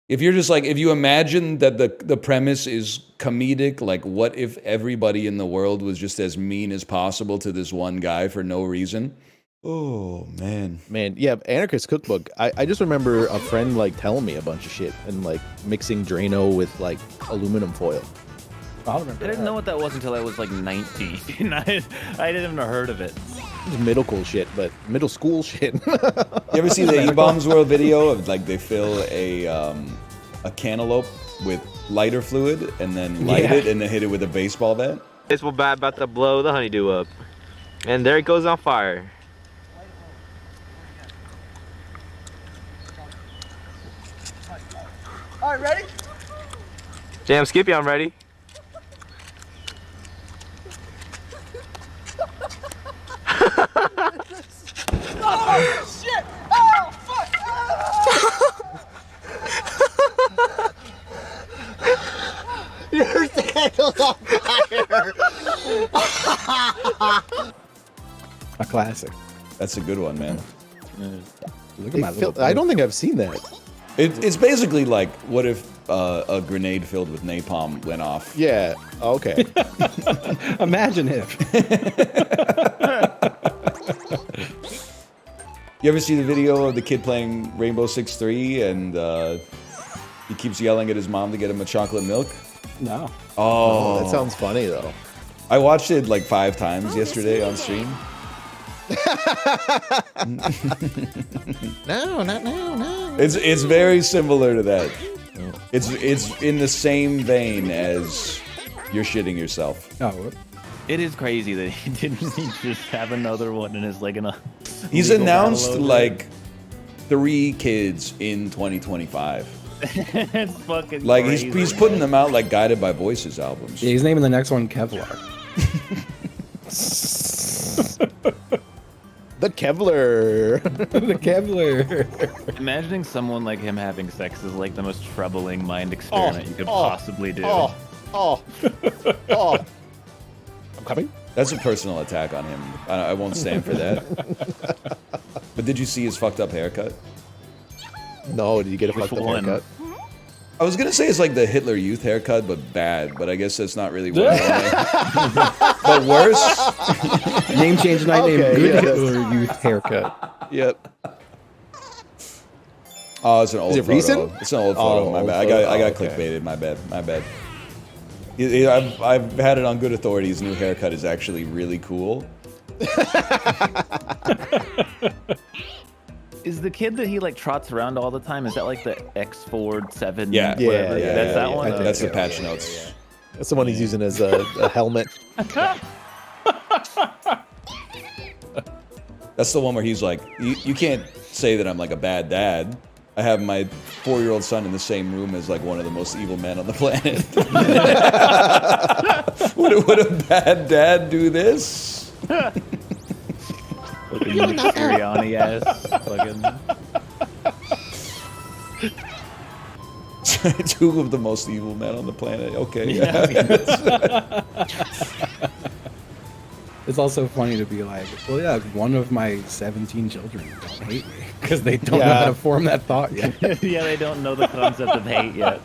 If you're just like, if you imagine that the premise is comedic, like what if everybody in the world was just as mean as possible to this one guy for no reason? Oh man. Man, yeah, Anarchist Cookbook. I just remember a friend like telling me a bunch of shit and like mixing Drano with like aluminum foil. I didn't know what that was until I was like 19. I didn't even heard of it. It's middle school shit. You ever see the E-Bombs World video of like they fill a cantaloupe with lighter fluid and then light it and then hit it with a baseball bat? Baseball bat about to blow the honeydew up. And there it goes on fire. Alright, ready? Damn, Skippy, I'm ready. Oh, shit! Oh, fuck! Oh. Your candle's on fire! A classic. That's a good one, man. Look at my little I don't think I've seen that. It's basically like, what if a grenade filled with napalm went off? Yeah. Okay. Imagine if. You ever see the video of the kid playing Rainbow Six 3 and he keeps yelling at his mom to get him a chocolate milk? No. Oh, That sounds funny though. I watched it like 5 times yesterday on stream. No, not now, no. It's very similar to that. It's in the same vein as you're shitting yourself. Oh, it is crazy that he didn't just have another one and is like in a. He's legal announced battle over like 3 kids in 2025. it's fucking Like crazy. he's putting them out like Guided by Voices albums. Yeah, he's naming the next one Kevlar. The Kevlar. The Kevlar. Imagining someone like him having sex is like the most troubling mind experiment you could possibly do. Oh. I'm coming. That's a personal attack on him. I won't stand for that. But did you see his fucked up haircut? No, did you get a Which fucked up one? haircut? I was gonna say it's like the Hitler Youth haircut, but bad. But I guess that's not really what I want. But worse. Name change night name. Okay, Good yeah, Hitler Youth haircut. Yep. Oh, it's an old Is it photo. recent? It's an old photo. Oh, My old bad. photo. I got Okay. clickbaited. My bad. I've had it on good authority. His new haircut is actually really cool. Is the kid that he like trots around all the time? Is that like the X Ford 7? Yeah. whatever? Yeah, That's that yeah, one. I think That's the so. patch notes. That's the one he's using as a helmet. That's the one where he's like, you can't say that I'm like a bad dad. I have my 4-year-old son in the same room as like one of the most evil men on the planet. would a bad dad do this? Fucking Sirianni ass. Fucking. 2 of the most evil men on the planet. Okay. Yeah. It's also funny to be like, well, yeah, one of my 17 children don't hate me because they don't know how to form that thought yet. Yeah, they don't know the concept of hate yet.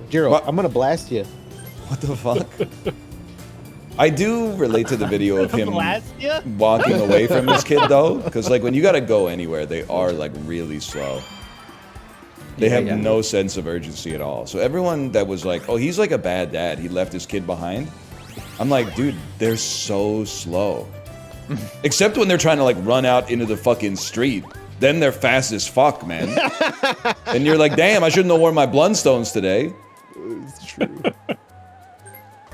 Jiro, What? I'm gonna blast you. What the fuck? I do relate to the video of him walking away from his kid though, because like when you gotta go anywhere, they are like really slow. They have no sense of urgency at all. So everyone that was like, oh, he's like a bad dad, he left his kid behind. I'm like, dude, they're so slow. Except when they're trying to like run out into the fucking street. Then they're fast as fuck, man. And you're like, damn, I shouldn't have worn my Blundstones today. It's true.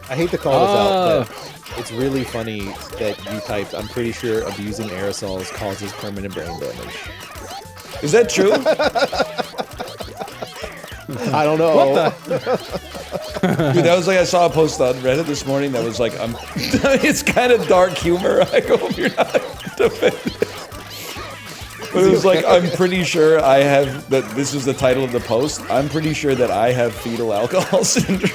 I hate to call this out, but it's really funny that you typed, I'm pretty sure abusing aerosols causes permanent brain damage. Is that true? I don't know. Dude, that was like I saw a post on Reddit this morning that was like, it's kind of dark humor. I hope you're not offended. But it was like, I'm pretty sure I have, that this is the title of the post, I'm pretty sure that I have fetal alcohol syndrome.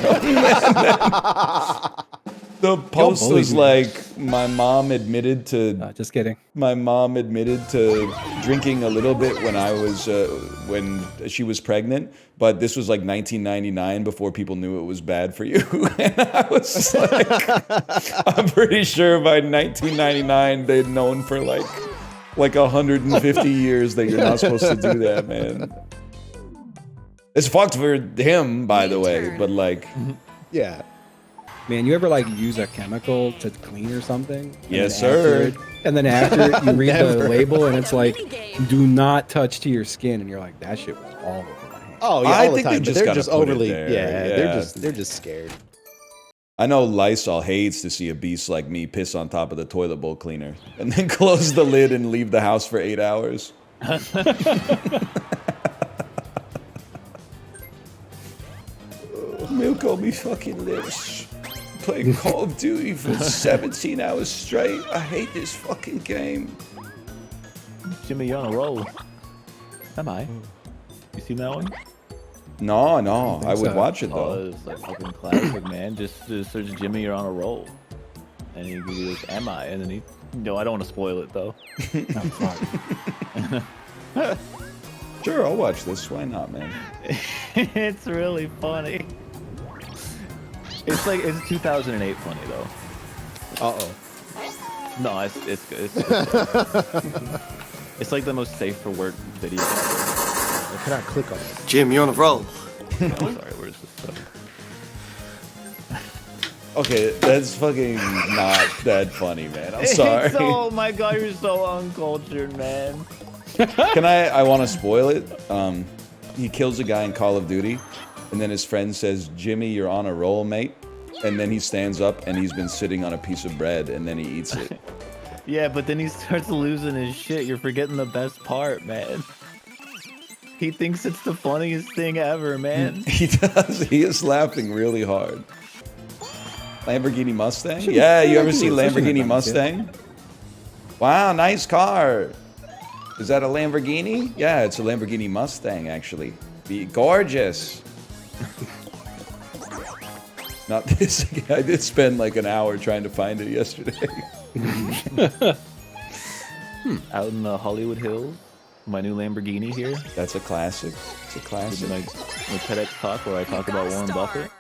The post bullied was me. like, my mom admitted to. Just kidding. My mom admitted to drinking a little bit when I was when she was pregnant, but this was like 1999 before people knew it was bad for you. And I was like, I'm pretty sure by 1999 they'd known for like 150 years that you're not supposed to do that, man. It's fucked for him, by the way, but like, yeah. Man, you ever like use a chemical to clean or something? Yes, sir. And then after you read the Never. label and it's like, do not touch to your skin, and you're like, that shit was all over my hand. Oh yeah, I all the think time. they But just they're gotta just put it overly. there. Yeah, Yeah. they're just scared. I know Lysol hates to see a beast like me piss on top of the toilet bowl cleaner and then close the lid and leave the house for 8 hours. Milk on me fucking lips. Playing Call of Duty for 17 hours straight. I hate this fucking game. Jimmy, you're on a roll. Am I? You seen that one? No, I would so. watch it Oh, though. it's like fucking classic, man. Just search Jimmy, you're on a roll. And he goes, am I? And then he, no, I don't want to spoil it though. Sure, I'll watch this. Why not, man? It's really funny. It's like, it's 2008 funny though. Uh-oh. No, it's like the most safe for work video. I cannot click on it. Jim, you're on a roll. I'm sorry, where's this stuff? Okay, that's fucking not that funny, man. I'm sorry. Oh my god, you're so uncultured, man. I want to spoil it. He kills a guy in Call of Duty, and then his friend says, Jimmy, you're on a roll, mate. And then he stands up, and he's been sitting on a piece of bread, and then he eats it. Yeah, but then he starts losing his shit. You're forgetting the best part, man. He thinks it's the funniest thing ever, man. He does. He is laughing really hard. Lamborghini Mustang? Yeah, you ever see Lamborghini Mustang? Wow, nice car. Is that a Lamborghini? Yeah, it's a Lamborghini Mustang, actually. Be gorgeous. Not this. I did spend like an hour trying to find it yesterday. Out in the Hollywood Hills, my new Lamborghini here. That's a classic. It's a classic. My TEDx talk where I talk about Warren Buffett.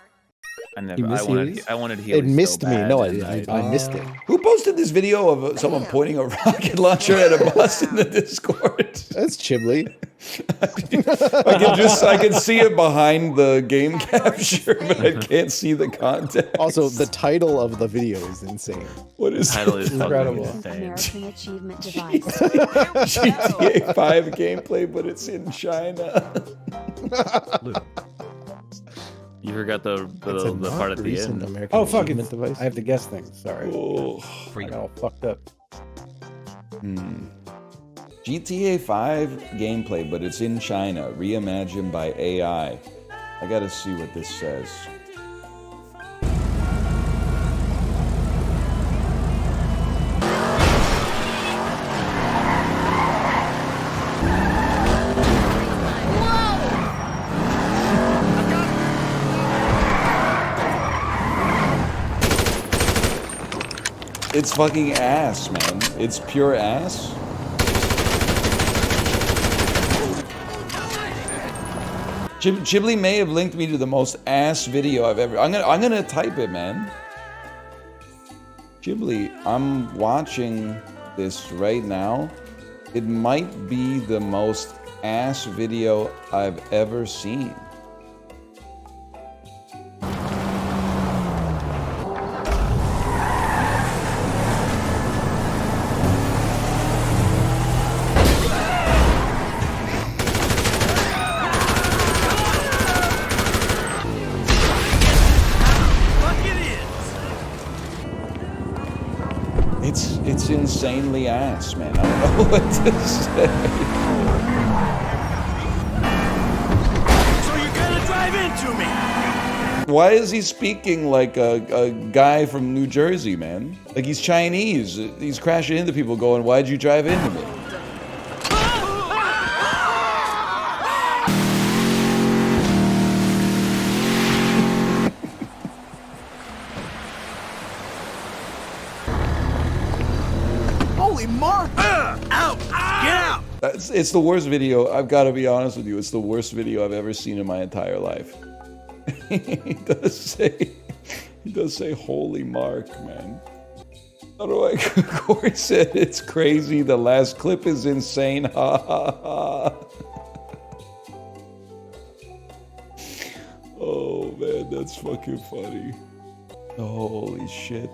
I wanted to hear It missed so me. bad, No, and I missed it. Who posted this video of someone pointing a rocket launcher at a bus in the Discord? That's Chiblee. I can see it behind the game capture, but I can't see the context. Also, the title of the video is insane. What is The title is incredible? American Achievement Device. GTA 5 gameplay, but it's in China. You forgot the part at the end. American Oh fuck it! Achievement device. I have to guess things. Sorry. Oh. I got all fucked up. GTA 5 gameplay, but it's in China, reimagined by AI. I gotta see what this says. It's fucking ass, man. It's pure ass. Chiblee may have linked me to the most ass video I've ever. I'm gonna type it, man. Chiblee, I'm watching this right now. It might be the most ass video I've ever seen. It's insanely ass, man. I don't know what to say. So you're gonna drive into me? Why is he speaking like a guy from New Jersey, man? Like he's Chinese. He's crashing into people going, why'd you drive into me? It's the worst video. I've got to be honest with you. It's the worst video I've ever seen in my entire life. He does say holy mark, man. How do I? Corey said it's crazy. The last clip is insane. Ha ha ha. Oh man, that's fucking funny. Holy shit.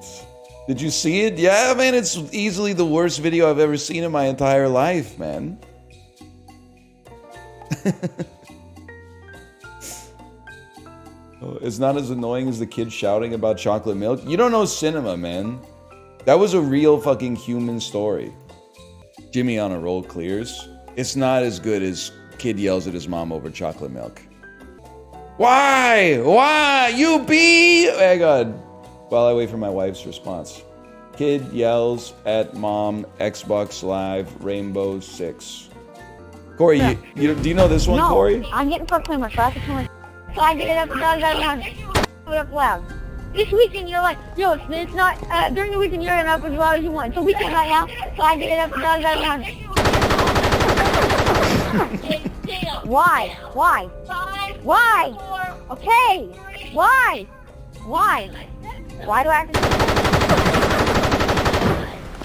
Did you see it? Yeah, man, it's easily the worst video I've ever seen in my entire life, man. Oh, it's not as annoying as the kid shouting about chocolate milk. You don't know cinema, man. That was a real fucking human story. Jimmy on a roll clears. It's not as good as kid yells at his mom over chocolate milk. Why? Why? You be? Hang on. While I wait for my wife's response. Kid yells at mom, Xbox Live, Rainbow Six. Corey, do you know this one, no, Corey? I'm getting for clean so I have to clean so I get it up and down, up loud. This weekend you're like, yo, it's not, during the weekend you're up as loud as you want. It's a weekend right now, so I get it up and down. Why? Why? Why? Okay. Why? Why? Why do I have to...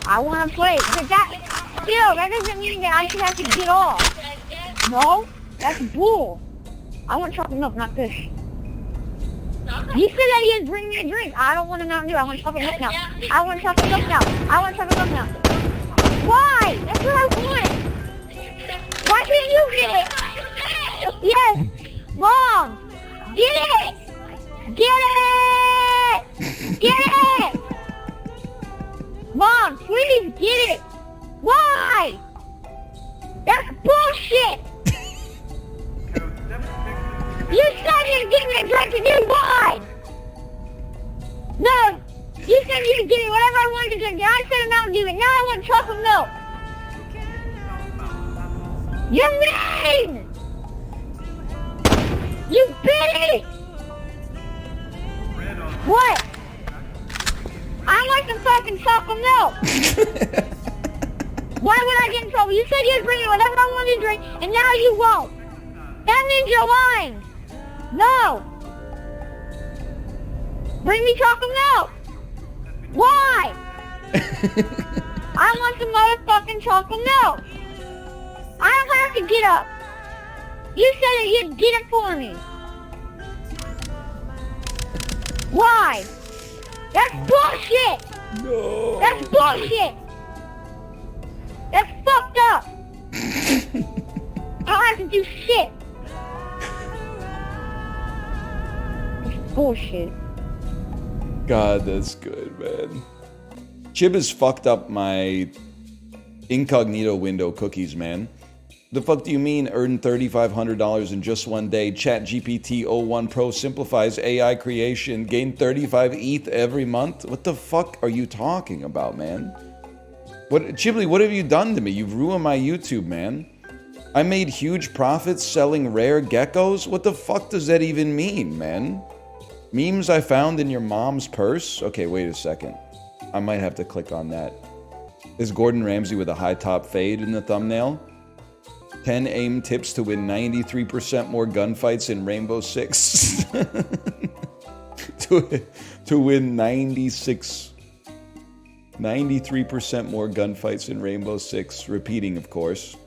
I want to play. But that doesn't mean that I should have to get off. No? That's bull. I want chocolate milk, not fish. You said that he didn't bring me a drink. I don't want a Mountain Dew. I want chocolate milk now. I want chocolate milk now. I want chocolate milk now. Why? That's what I want. Why can't you get it? Yes. Mom. Get it. Get it. Get it. Mom, please get it. Why? That's bullshit. You said you'd give me a drink and you lied. No, you said you'd give me whatever I wanted to drink. And I said a Mountain Dew, and now I want chocolate milk. You're mean. You bitch. What? I want some fucking chocolate milk. Why would I get in trouble? You said you'd bring me whatever I wanted to drink, and now you won't. That means you're lying. No. Bring me chocolate milk. Why? I want some motherfucking chocolate milk. I don't have to get up. You said that you'd get it for me. Why? That's bullshit. No. That's bullshit. That's fucked up. I don't have to do shit. It's bullshit. God, that's good, man. Chib has fucked up my incognito window cookies, man. The fuck do you mean earn $3,500 in just one day? ChatGPT 01 Pro simplifies AI creation. Gain 35 ETH every month? What the fuck are you talking about, man? Chibli, what have you done to me? You've ruined my YouTube, man. I made huge profits selling rare geckos? What the fuck does that even mean, man? Memes I found in your mom's purse? Okay, wait a second. I might have to click on that. Is Gordon Ramsay with a high top fade in the thumbnail? 10 aim tips to win 93% more gunfights in Rainbow Six. to win 93% more gunfights in Rainbow Six. Repeating, of course.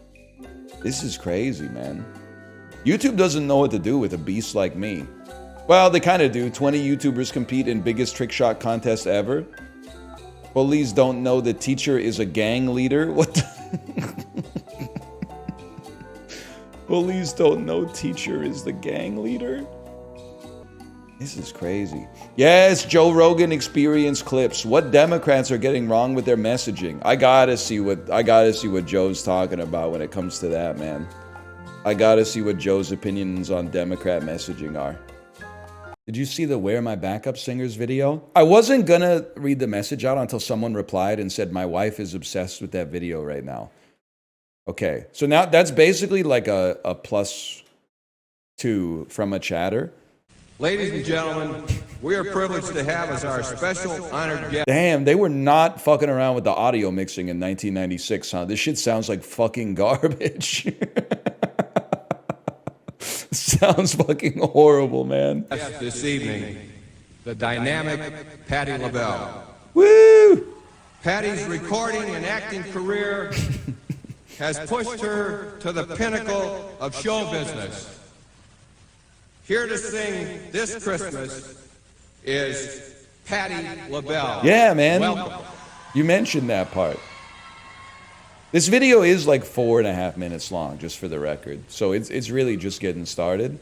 This is crazy, man. YouTube doesn't know what to do with a beast like me. Well, they kind of do. 20 YouTubers compete in biggest trick shot contest ever. Police don't know the teacher is a gang leader. What the... Police don't know teacher is the gang leader? This is crazy. Yes, Joe Rogan experience clips. What Democrats are getting wrong with their messaging? I gotta see what Joe's talking about when it comes to that, man. I gotta see what Joe's opinions on Democrat messaging are. Did you see the Where My Backup Singers video? I wasn't gonna read the message out until someone replied and said, my wife is obsessed with that video right now. Okay, so now that's basically like a +2 from a chatter. Ladies and gentlemen, we are privileged to have as our special honored guest. Damn, they were not fucking around with the audio mixing in 1996, huh? This shit sounds like fucking garbage. Sounds fucking horrible, man. This evening, the dynamic Patti LaBelle. Woo! Patty's recording and acting career has pushed her to the pinnacle of show business. Here to sing this Christmas is Patti LaBelle. Yeah, man. Welcome. You mentioned that part. This video is like 4.5 minutes long, just for the record. So it's really just getting started.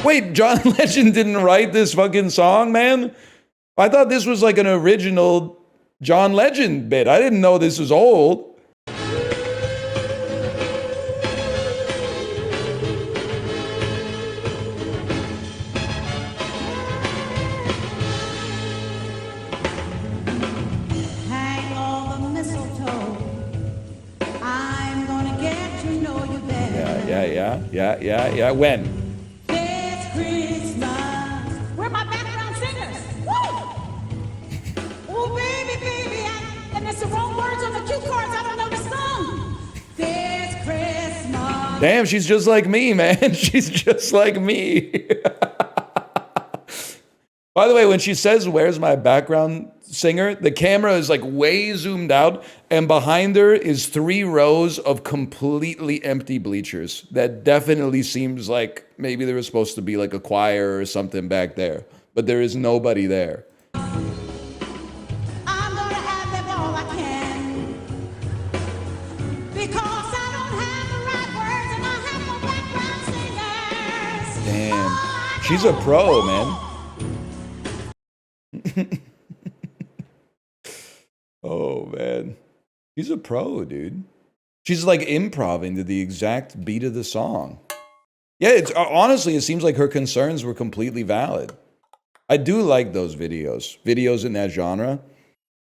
Wait, John Legend didn't write this fucking song, man? I thought this was like an original John Legend bit. I didn't know this was old. Hang all the mistletoe. I'm gonna get to know you better. Yeah. When? It's Christmas. Where are my background singers? Woo! Oh, baby, and it's the wrong words on the cue cards. I don't know the song. It's Christmas. Damn, she's just like me, man. She's just like me. By the way, when she says, "Where's my background singer?" the camera is like way zoomed out, and behind her is 3 rows of completely empty bleachers. That definitely seems like maybe there was supposed to be like a choir or something back there, but there is nobody there. I'm gonna have them all I can. Because I don't have the right words and I have no background singers. Damn, she's a pro, man. Oh, man. She's a pro, dude. She's like improv to the exact beat of the song. Yeah, it's honestly, it seems like her concerns were completely valid. I do like those videos in that genre.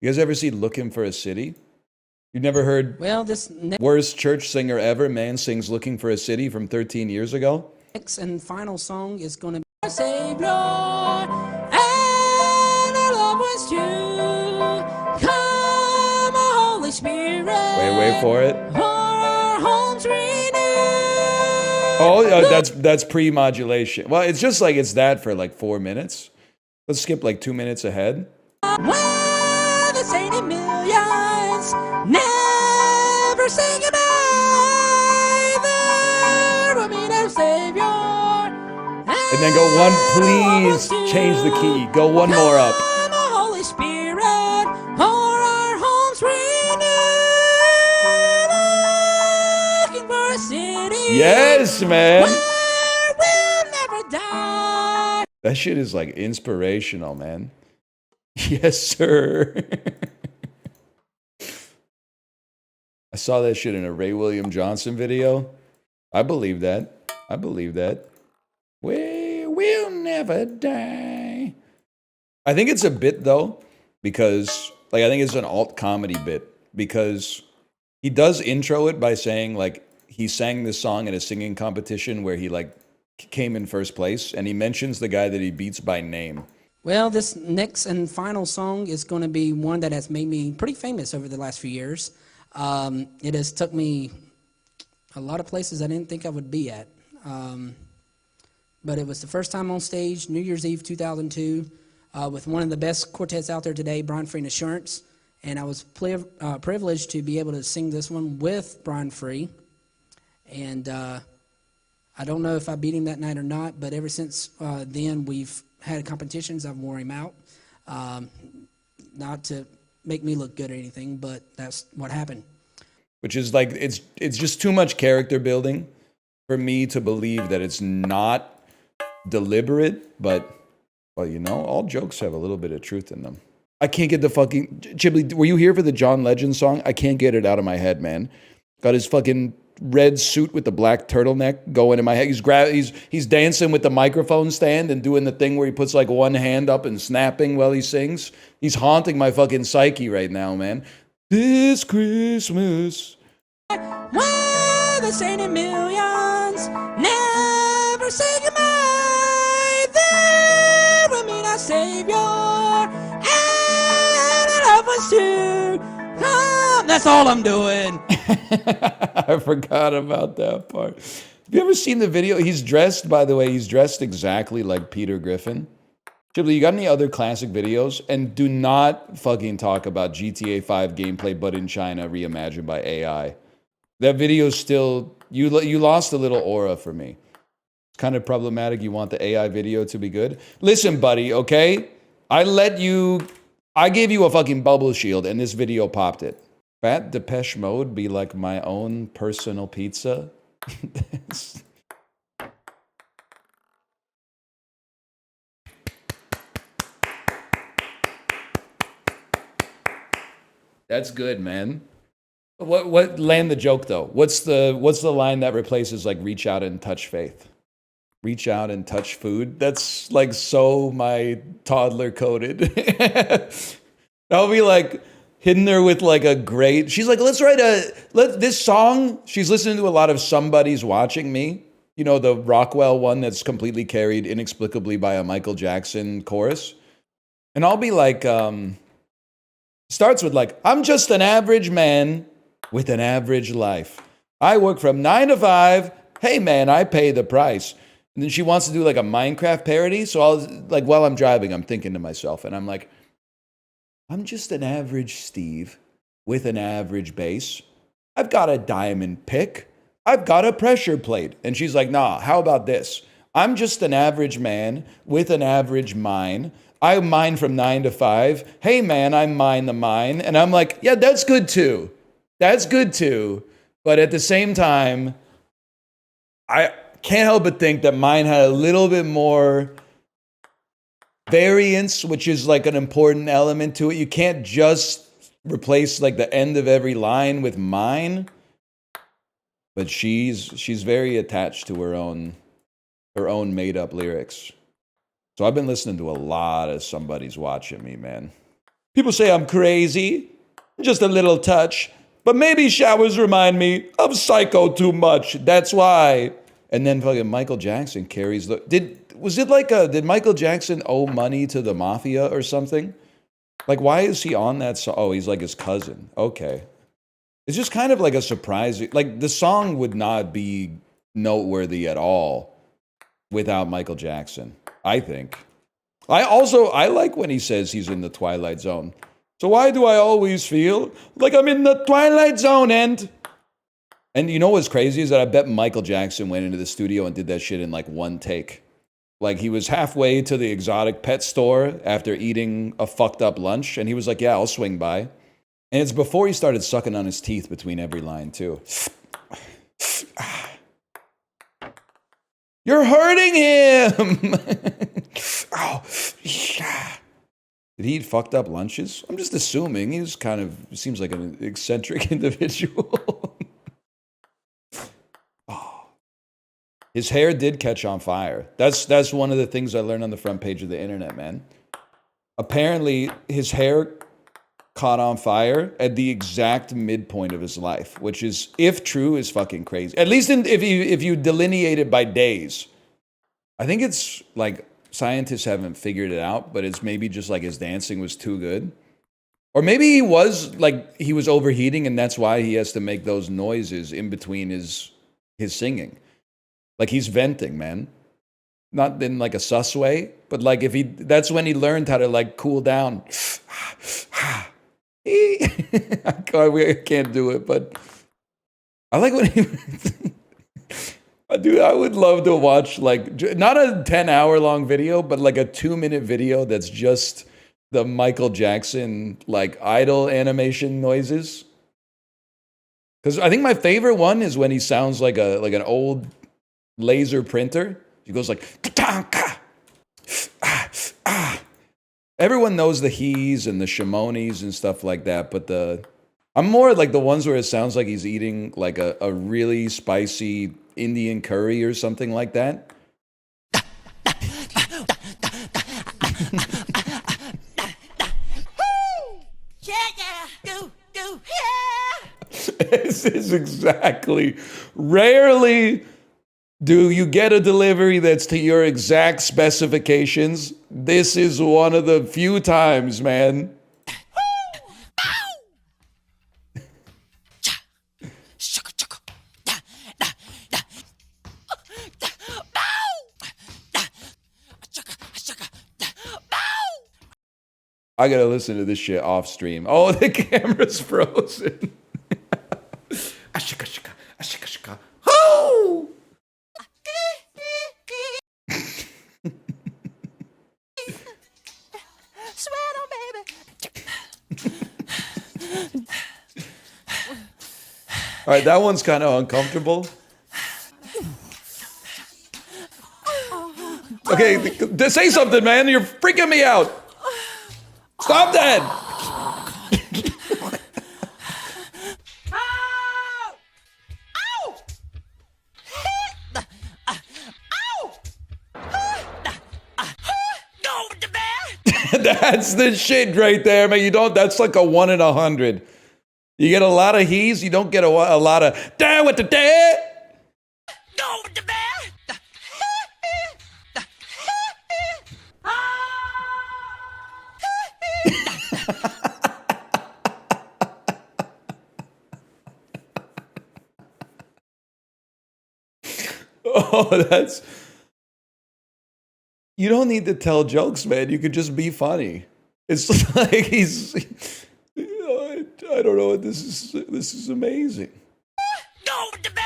You guys ever see Looking for a City? You've never heard worst church singer ever, man sings Looking for a City from 13 years ago? Next and final song is going to be Savior, and our love was true. Come, Holy Spirit. Wait for it. Our homes renewed. Oh, that's pre-modulation. Well, it's just like it's that for like 4 minutes. Let's skip like 2 minutes ahead. Where the sainted millions never say goodbye. There will be no Savior. And then go one, please change the key. Go one more up. Come, Holy Spirit, o'er our homes renewed. Looking for a city. Yes, man. Where we'll never die. That shit is like inspirational, man. Yes, sir. I saw that shit in a Ray William Johnson video. I believe that. We'll never die. I think it's a bit though, because like I think it's an alt comedy bit, because he does intro it by saying like he sang this song in a singing competition where he like came in first place, and he mentions the guy that he beats by name. Well, this next and final song is going to be one that has made me pretty famous over the last few years. It has took me a lot of places I didn't think I would be at. But it was the first time on stage, New Year's Eve 2002, with one of the best quartets out there today, Brian Free and Assurance. And I was privileged to be able to sing this one with Brian Free. And I don't know if I beat him that night or not, but ever since then we've had competitions. I've wore him out. Not to make me look good or anything, but that's what happened. Which is like, it's just too much character building for me to believe that it's not deliberate, but, well, you know, all jokes have a little bit of truth in them. I can't get the fucking, Chibli, were you here for the John Legend song? I can't get it out of my head, man. Got his fucking red suit with the black turtleneck going in my head. He's dancing with the microphone stand and doing the thing where he puts like one hand up and snapping while he sings. He's haunting my fucking psyche right now, man. This Christmas. Where the sainted millions never say goodbye. Savior, and help us to come. That's all I'm doing. I forgot about that part. Have you ever seen the video? He's dressed, by the way, he's dressed exactly like Peter Griffin. Chibley, you got any other classic videos? And do not fucking talk about GTA 5 gameplay, but in China, reimagined by AI. That video still, you lost a little aura for me. It's kind of problematic. You want the AI video to be good? Listen, buddy, okay? I gave you a fucking bubble shield, and this video popped it. Fat Depeche Mode be like my own personal pizza? That's good, man. What land the joke though? What's the line that replaces like reach out and touch faith? Reach out and touch food. That's like so my toddler coded. I'll be like hitting her with like a great. She's like, this song. She's listening to a lot of Somebody's Watching Me. You know, the Rockwell one that's completely carried inexplicably by a Michael Jackson chorus. And I'll be like, starts with like, I'm just an average man with an average life. I work from 9 to 5. Hey man, I pay the price. And then she wants to do like a Minecraft parody. So I'll like, while I'm driving, I'm thinking to myself and I'm like, I'm just an average Steve with an average bass. I've got a diamond pick. I've got a pressure plate. And she's like, nah, how about this? I'm just an average man with an average mine. I mine from 9 to 5. Hey man, I mine the mine. And I'm like, yeah, that's good too. That's good too. But at the same time, I can't help but think that mine had a little bit more variance, which is like an important element to it. You can't just replace like the end of every line with mine. But she's very attached to her own made up lyrics. So I've been listening to a lot of Somebody's Watching Me, man. People say I'm crazy, just a little touch, but maybe showers remind me of Psycho too much. That's why. And then fucking Michael Jackson carries the. Did Michael Jackson owe money to the mafia or something? Like, why is he on that song? Oh, he's like his cousin. Okay. It's just kind of like a surprise. Like, the song would not be noteworthy at all without Michael Jackson, I think. I like when he says he's in the Twilight Zone. So why do I always feel like I'm in the Twilight Zone? And you know what's crazy is that I bet Michael Jackson went into the studio and did that shit in like one take. Like, he was halfway to the exotic pet store after eating a fucked up lunch, and he was like, yeah, I'll swing by. And it's before he started sucking on his teeth between every line, too. You're hurting him! Oh, yeah. Did he eat fucked up lunches? I'm just assuming. He seems like an eccentric individual. Oh. His hair did catch on fire. That's one of the things I learned on the front page of the internet, man. Apparently, his hair caught on fire at the exact midpoint of his life, which is, if true, is fucking crazy. At least if you delineate it by days. I think it's like scientists haven't figured it out, but it's maybe just like his dancing was too good. Or maybe he was overheating and that's why he has to make those noises in between his singing. Like, he's venting, man. Not in like a sus way, but like that's when he learned how to like cool down. I can't do it, but I like when he. Dude, I would love to watch like not a 10-hour long video, but like a 2-minute video that's just the Michael Jackson like idle animation noises. Because I think my favorite one is when he sounds like an old laser printer. He goes like. Everyone knows the he's and the shimonis and stuff like that, but I'm more like the ones where it sounds like he's eating like a really spicy Indian curry or something like that. This is exactly. Rarely do you get a delivery that's to your exact specifications, this is one of the few times, man. I gotta listen to this shit off stream. Oh, the camera's frozen. Ashika shika, ashika shika. Oh! Sweat on, baby. All right, that one's kind of uncomfortable. Okay, say something, man. You're freaking me out. Stop that. That's the shit right there, man. You don't. That's like a 1 in 100. You get a lot of he's. You don't get a lot of down with the dad. Go with the bear. Oh, that's. You don't need to tell jokes, man. You could just be funny. It's like he's. I don't know what this is. This is amazing. Go with the bear.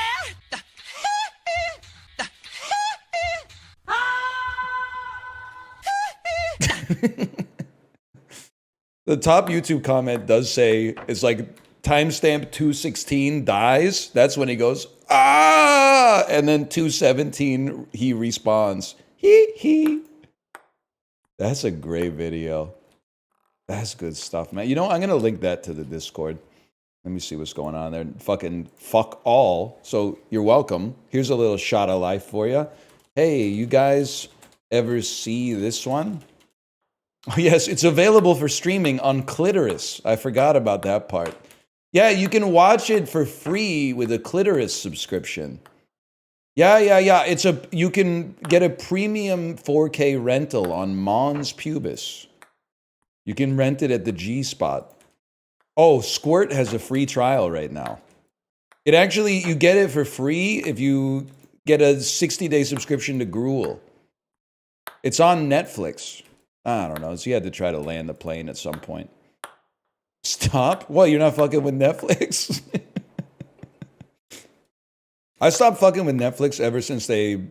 The top YouTube comment does say it's like timestamp 216 dies. That's when he goes ah, and then 217 he responds he. That's a great video. That's good stuff, man. You know, I'm gonna link that to the Discord. Let me see what's going on there. Fucking fuck all. So you're welcome. Here's a little shot of life for you. Hey, you guys ever see this one? Oh, yes, it's available for streaming on Clitoris. I forgot about that part. Yeah, you can watch it for free with a Clitoris subscription. Yeah. You can get a premium 4K rental on Mons Pubis. You can rent it at the G Spot. Oh, Squirt has a free trial right now. It actually, you get it for free if you get a 60-day subscription to Gruel. It's on Netflix. I don't know. So you had to try to land the plane at some point. Stop? What? You're not fucking with Netflix? I stopped fucking with Netflix ever since they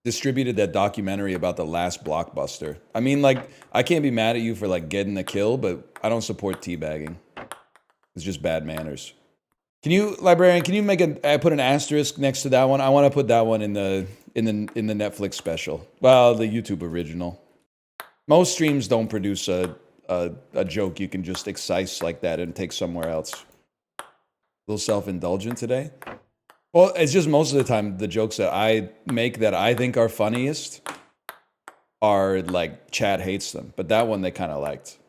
distributed that documentary about the last Blockbuster. I mean, like, I can't be mad at you for, like, getting the kill, but I don't support teabagging. It's just bad manners. Can you, librarian, can you put an asterisk next to that one? I want to put that one in the Netflix special. Well, the YouTube original. Most streams don't produce a joke you can just excise like that and take somewhere else. A little self-indulgent today. Well, it's just most of the time the jokes that I make that I think are funniest are like chat hates them, but that one they kind of liked.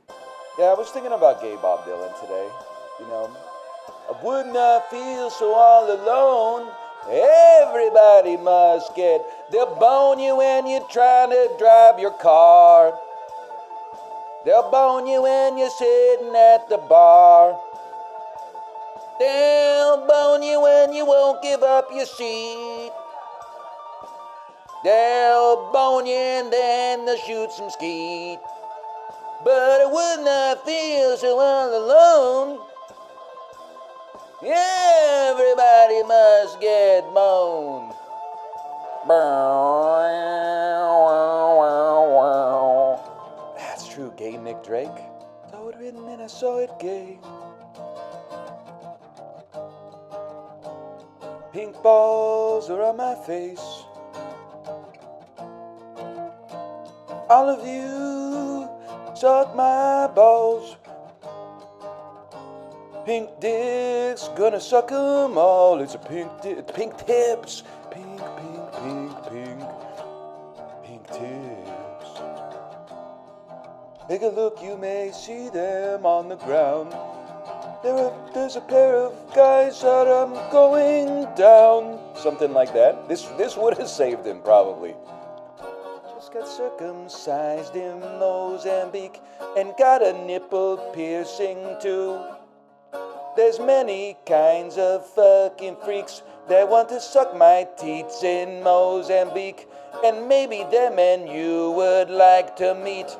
Yeah, I was thinking about gay Bob Dylan today. You know, I would not feel so all alone. Everybody must get. They'll bone you when you're trying to drive your car. They'll bone you when you're sitting at the bar. They'll bone you when you won't give up your seat. They'll bone you and then they'll shoot some skeet. But I would not feel so all alone. Everybody must get boned. That's true, gay Nick Drake. Saw it written and I saw it gay. Pink balls are on my face. All of you suck my balls. Pink dicks, gonna suck 'em all. It's a pink tips. Pink tips. Take a look, you may see them on the ground. There's a pair of guys that I'm going down. Something like that. This would have saved him, probably. Just got circumcised in Mozambique and got a nipple piercing too. There's many kinds of fucking freaks that want to suck my teats in Mozambique, and maybe them and you would like to meet.